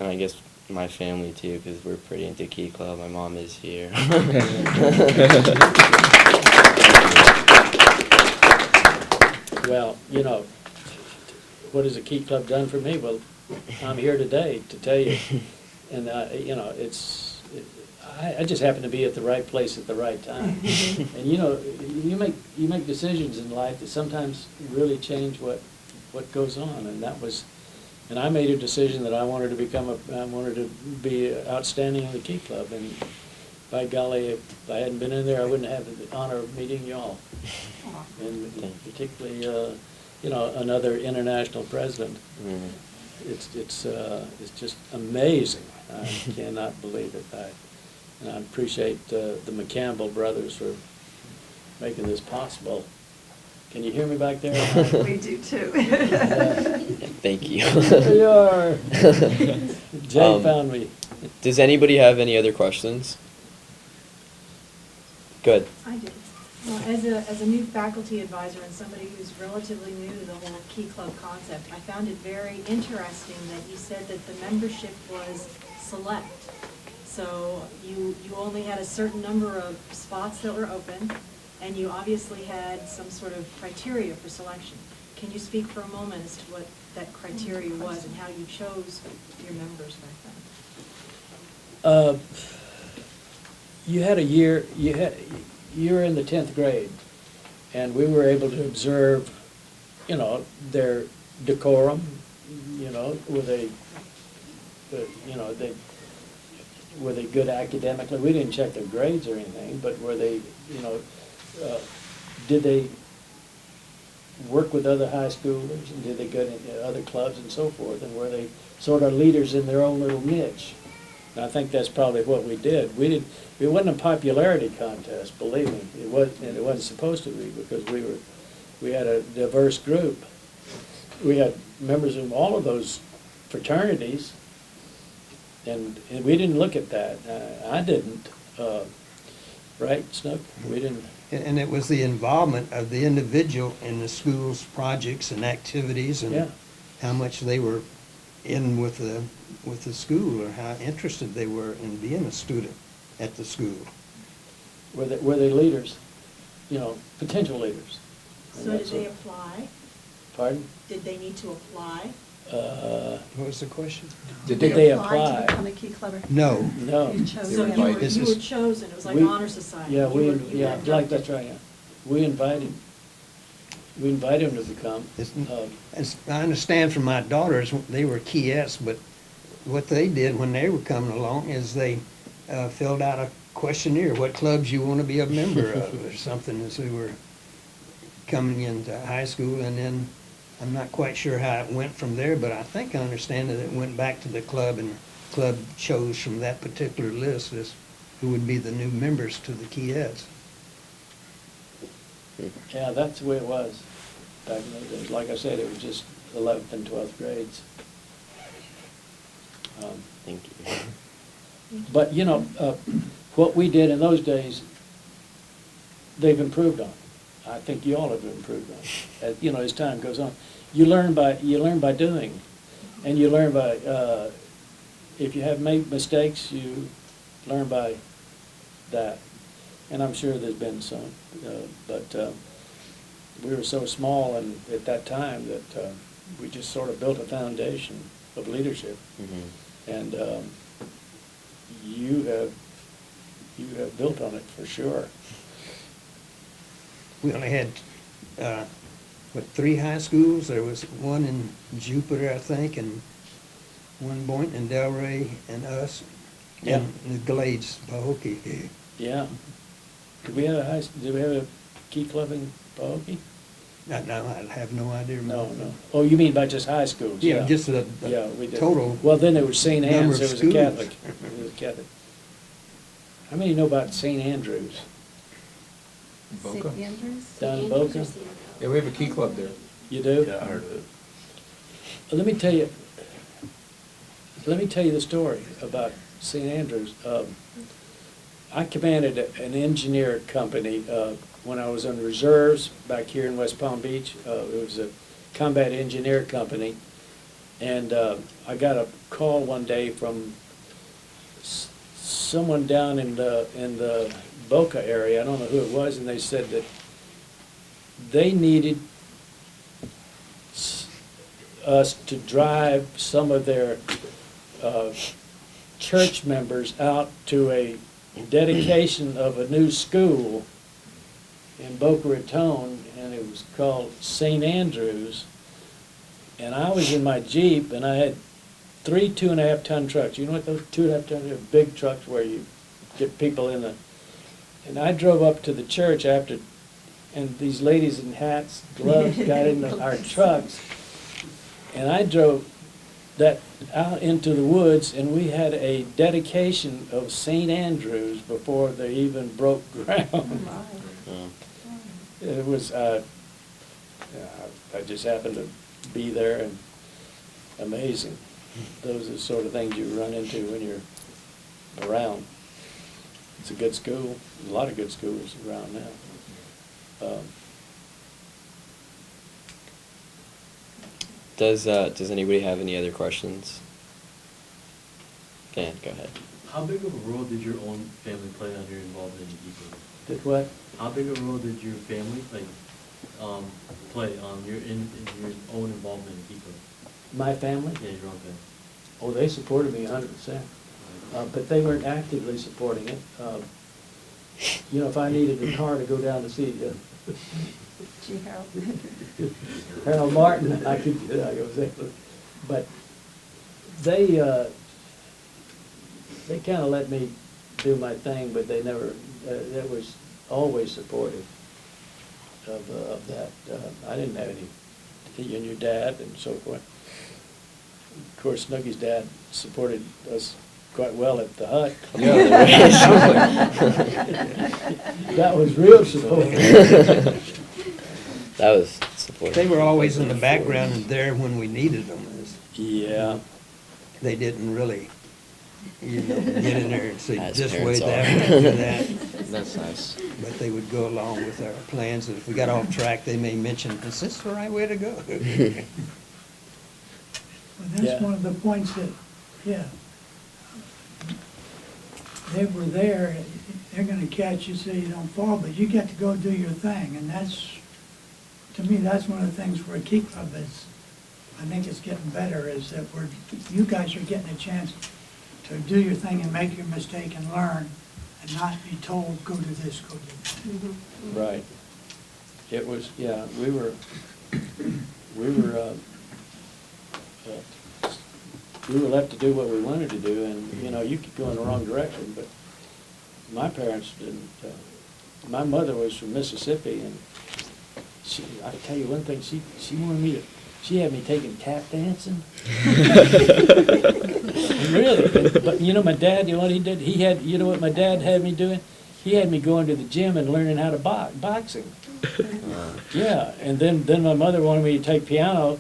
I guess my family too, because we're pretty into Key Club. My mom is here. Well, what has the Key Club done for me? Well, I'm here today to tell you. And, I just happen to be at the right place at the right time. And, you make decisions in life that sometimes really change what goes on. And I made a decision that I wanted to be outstanding in the Key Club. And by golly, if I hadn't been in there, I wouldn't have the honor of meeting y'all. And particularly, another international president. Mm. It's just amazing. I cannot believe it. And I appreciate the McCampbell brothers for making this possible. Can you hear me back there? We do too. Thank you. There you are. Jay found me. Does anybody have any other questions? Good. I do. Well, as a new faculty advisor and somebody who's relatively new to the whole Key Club concept, I found it very interesting that you said that the membership was select. So you only had a certain number of spots that were open, and you obviously had some sort of criteria for selection. Can you speak for a moment as to what that criteria was and how you chose your members back then? You had a year, you were in the 10th grade, and we were able to observe, their decorum, were they good academically? We didn't check their grades or anything, but were they, did they work with other high schoolers, and did they go to other clubs and so forth, and were they sort of leaders in their own little niche? And I think that's probably what we did. It wasn't a popularity contest, believe me. It wasn't supposed to be, because we had a diverse group. We had members of all of those fraternities, and we didn't look at that. I didn't. Right, Snook? We didn't. And it was the involvement of the individual in the school's projects and activities Yeah. and how much they were in with with the school, or how interested they were in being a student at the school. Were they leaders? You know, potential leaders? And So did that's they what- apply? Pardon? Did they need to apply? What was the question? Did they apply to apply? become a key clubber? No. No. You chose So them. This you were is- chosen, it was like We- honor society. Yeah, You were- you yeah, were like, that's inducted. right, yeah. We invited them to become. It's- um, As I understand from my daughters, they were Keyettes, but what they did when they were coming along is they filled out a questionnaire, what clubs you want to be a member of, or something, as they were coming into high school. And then, I'm not quite sure how it went from there, but I think I understand that it went back to the club, and the club chose from that particular list as who would be the new members to the Keyettes. Yeah, that's the way it was back in those days. Like I said, it was just 11th and 12th grades. Thank you. But, you know, what we did in those days, they've improved on. I think you all have improved on, as, you know, as time goes on. You learn by doing, and you learn by, if you have made mistakes, you learn by that. And I'm sure there's been some, but we were so small and at that time that we just sort of built a foundation of leadership. Mm-hmm. And you have built on it for sure. We only had, 3 high schools? There was one in Jupiter, I think, and one Boynton and Delray and us. Yeah. And the Glades, Pahokee. Yeah. Did we have a key club in Pahokee? No, I have no idea. No. Oh, you mean by just high schools? Yeah, just the Yeah, we did. total. Well, then there was St. number Anne's, of it was a schools. Catholic. It was a Catholic. How many know about St. Andrews? Boca? St. Andrews? Down in Boca? Yeah, we have a key club there. You do? I heard of it. Let me tell you the story about St. Andrews. I commanded an engineer company when I was in reserves back here in West Palm Beach. It was a combat engineer company. And I got a call one day from someone down in the Boca area, I don't know who it was, and they said that they needed us to drive some of their church members out to a dedication of a new school in Boca Raton, and it was called St. Andrews. And I was in my Jeep, and I had 3 2.5-ton trucks. You know what those 2.5 ton? They're big trucks where you get people in the. And I drove up to the church after, and these ladies in hats, gloves, got in our trucks, and I drove that out into the woods, and we had a dedication of St. Andrews before they even broke ground. It was. I just happened to be there, and amazing. Those are the sort of things you run into when you're around. It's a good school. A lot of good schools around now. Does anybody have any other questions? Dan, go ahead. How big of a role did your own family play on your involvement in Key Club? Did what? How big of a role did your family play on in your own involvement in Key Club? My family? Yeah, your own family. Oh, they supported me 100%. But they weren't actively supporting it. You know, if I needed a car to go down to see Gee, Harold. Harold Martin, I could, I was able, but they kind of let me do my thing, but they never, they was always supportive of that. I didn't have any, you and your dad and so forth. Of course, Snooky's dad supported us quite well at the hut. That was real support. That was supportive. They were always in the background and there when we needed them. Yeah. They didn't really, get in there and say, As this way, parents that are. way, do that. That's nice. But they would go along with our plans, and if we got off track, they may mention, is this the right way to go? Well, Yeah. that's one of the points that Yeah. They were there, they're gonna catch you so you don't fall, but you get to go do your thing, and that's, to me, that's one of the things for a Key Club is, I think it's getting better, is that you guys are getting a chance to do your thing and make your mistake and learn, and not be told, go do this, go do that. Right. It was, yeah, we were, we were left to do what we wanted to do, and, you know, you could go in the wrong direction, but my parents didn't. My mother was from Mississippi, and she, I tell you one thing, she wanted me to, she had me taking tap dancing. Really, but you know, my dad, you know what he did? He had, you know what my dad had me doing? He had me going to the gym and learning how to boxing. Yeah, and then my mother wanted me to take piano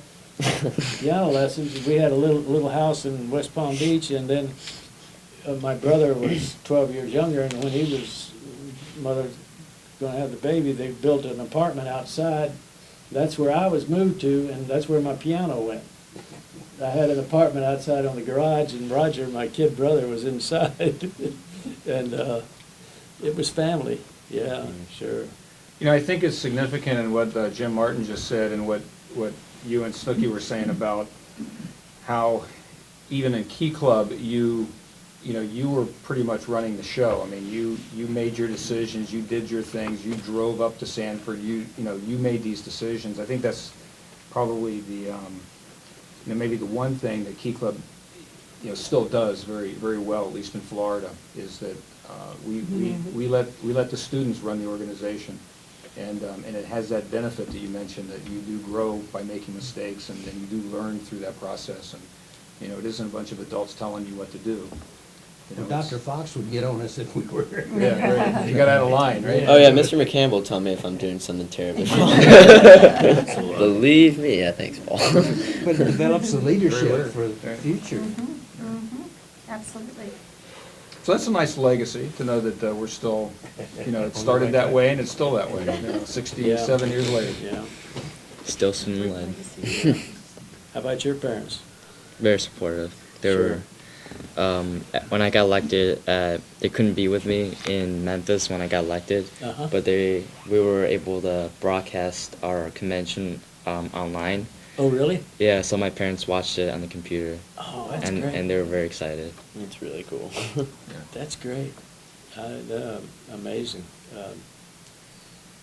lessons. We had a little house in West Palm Beach, and then my brother was 12 years younger, and when he was, mother going to have the baby, they built an apartment outside. That's where I was moved to, and that's where my piano went. I had an apartment outside on the garage, and Roger, my kid brother, was inside. And it was family. Yeah, sure. You know, I think it's significant in what Jim Martin just said and what you and Snooki were saying about how even in Key Club, you were pretty much running the show. I mean, you made your decisions, you did your things, you drove up to Sanford, you made these decisions. I think that's probably the maybe the one thing that Key Club still does very, very well, at least in Florida, is that we let the students run the organization. And it has that benefit that you mentioned, that you do grow by making mistakes, and then you do learn through that process. And it isn't a bunch of adults telling you what to do. Well, Dr. Fox would get on us if we were. Yeah, right. You got out of line, right? Oh yeah, Mr. McCampbell will tell me if I'm doing something terribly wrong. Believe me, yeah, thanks, Paul. But it develops the leadership for the future. Absolutely. So that's a nice legacy to know that we're still, it started that way and it's still that way, 67 years later. Yeah. Still swim led. How about your parents? Very supportive. They Sure. were, when I got elected, they couldn't be with me in Memphis when I got elected, Uh-huh. but we were able to broadcast our convention online. Oh, really? Yeah, so my parents watched it on the computer. Oh, that's and, great. And they were very excited. That's really cool. That's great. Amazing.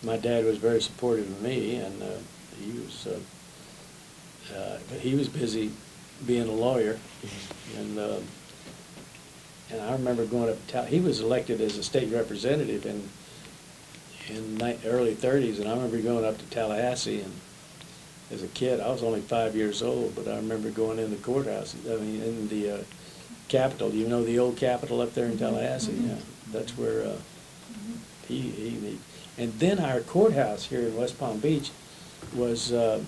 My dad was very supportive of me, and he was busy being a lawyer, and I remember going up. He was elected as a state representative in early 30s, and I remember going up to Tallahassee, and as a kid, I was only 5 years old, but I remember going in the courthouse. I mean, in the Capitol. You know the old Capitol up there in Tallahassee? Yeah, that's where he. And then our courthouse here in West Palm Beach was. The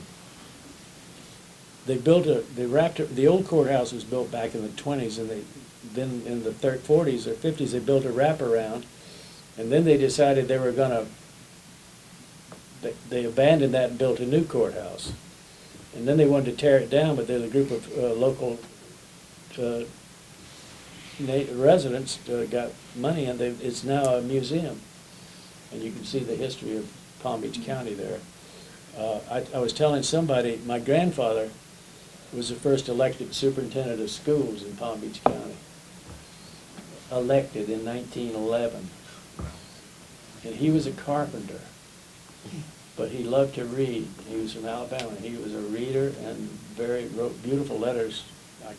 old courthouse was built back in the 20s, and then in the 40s or 50s they built a wraparound, and then they decided they were gonna. They abandoned that and built a new courthouse, and then they wanted to tear it down, but then a group of local residents got money, and it's now a museum, and you can see the history of Palm Beach County there. I was telling somebody, my grandfather was the first elected superintendent of schools in Palm Beach County, elected in 1911, and he was a carpenter. But he loved to read. He was from Alabama. He was a reader and wrote beautiful letters. I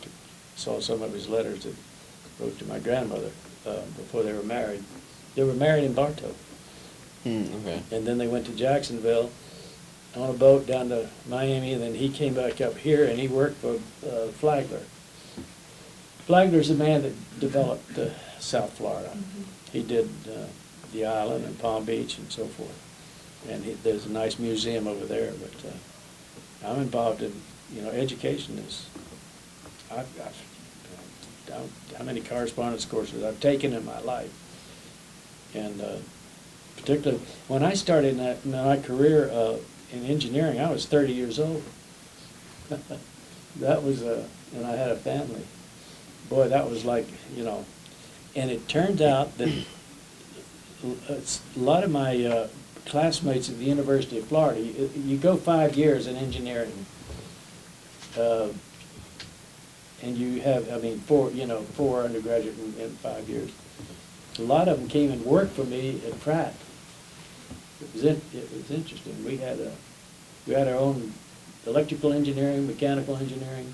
saw some of his letters that wrote to my grandmother before they were married. They were married in Bartow. Okay. And then they went to Jacksonville on a boat down to Miami, and then he came back up here and he worked for Flagler. Flagler's the man that developed South Florida. He did the island and Palm Beach and so forth. And there's a nice museum over there, but I'm involved in, education is, how many correspondence courses I've taken in my life. And particularly, when I started my career in engineering, I was 30 years old. That was, and I had a family. boy, that was like, you know, and it turned out that a lot of my classmates at the University of Florida, you go 5 years in engineering, and you have, I mean, four undergraduate in 5 years. A lot of them came and worked for me at Pratt. It was interesting. We had our own electrical engineering, mechanical engineering,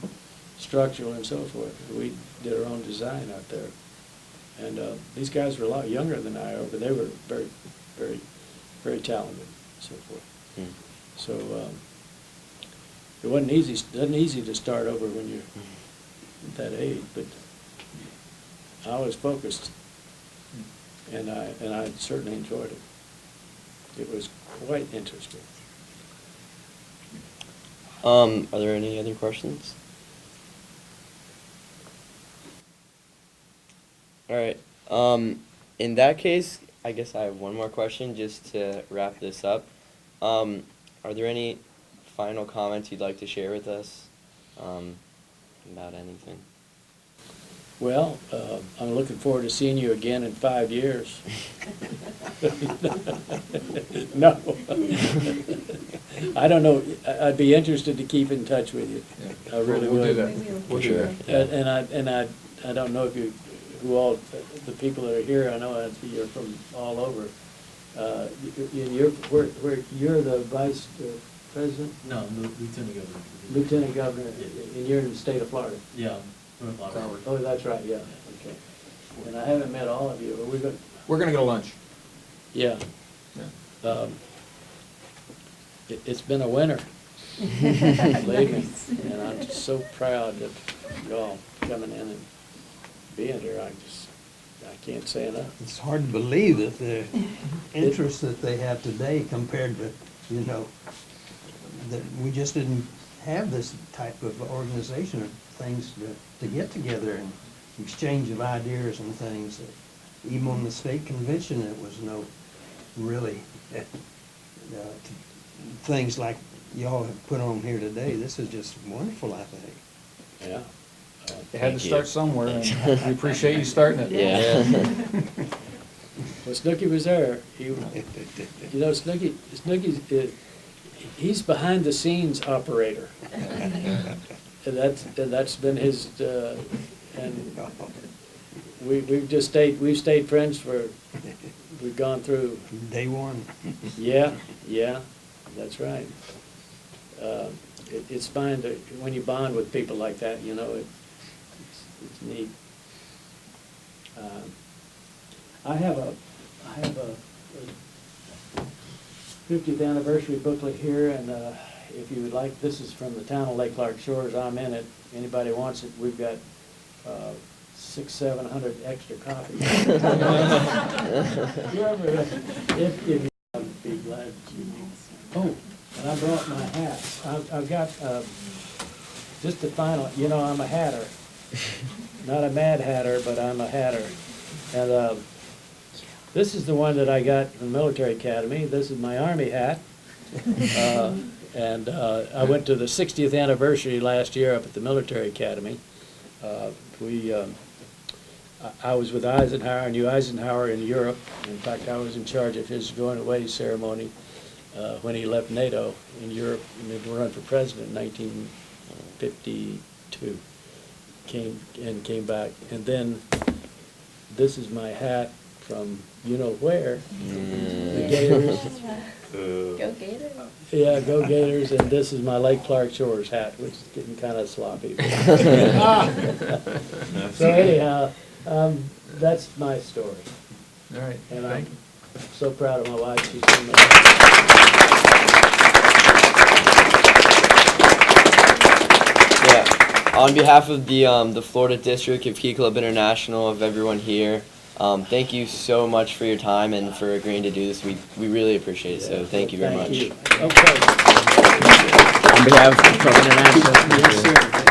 structural, and so forth. We did our own design out there. And these guys were a lot younger than I are, but they were very, very, very talented, and so forth. So it wasn't easy to start over when you're at that age, but I was focused, and I certainly enjoyed it. It was quite interesting. Are there any other questions? All right. In that case, I guess I have one more question just to wrap this up. Are there any final comments you'd like to share with us about anything? Well, I'm looking forward to seeing you again in 5 years. No. I don't know. I'd be interested to keep in touch with you. I really We'll do would. that. For sure. And I don't know if who all the people that are here. I know you're from all over. You're the vice president, No, Lieutenant Governor. lieutenant governor, and you're in the state of Florida. Yeah, from Florida. Oh, that's right. Yeah. Okay. And I haven't met all of you. We're gonna go to lunch. Yeah. It's been a winter, believe me, and I'm just so proud of y'all coming in and being here. I can't say enough. It's hard to believe that the interest that they have today compared to, that we just didn't have this type of organization of things to get together and exchange of ideas and things. Even on the state convention, it was no really things like y'all have put on here today. This is just wonderful, I think. Yeah. You had to Thank you. start somewhere, and we appreciate you starting it. Yeah. Well, Snooky was there. Snooky's, he's behind the scenes operator. And that's been his, and we've stayed friends we've gone through. Day one. Yeah, that's right. It's fine when you bond with people like that, it's neat. I have a 50th anniversary booklet here, and if you would like, this is from the town of Lake Clark Shores. I'm in it. Anybody wants it? We've got 600-700 extra copies. If you, I'd be glad to. Oh, and I brought my hat. I've got just the final. I'm a hatter, not a mad hatter, but I'm a hatter. And this is the one that I got from the military academy. This is my Army hat. And I went to the 60th anniversary last year up at the military academy. I was with Eisenhower. I knew Eisenhower in Europe. In fact, I was in charge of his going away ceremony when he left NATO in Europe and had run for president in 1952. Came back. And then this is my hat from where. The Gators. Go Gators. Yeah, go Gators, and this is my Lake Clark Shores hat, which is getting kind of sloppy. So anyhow, that's my story. All right, And thank I'm you. so proud of my wife. She's doing Yeah. On behalf of the Florida District of Key Club International, of everyone here, thank you so much for your time and for agreeing to do this. We really appreciate it. So thank you very much. Okay. On behalf of Club International. Yes, sir.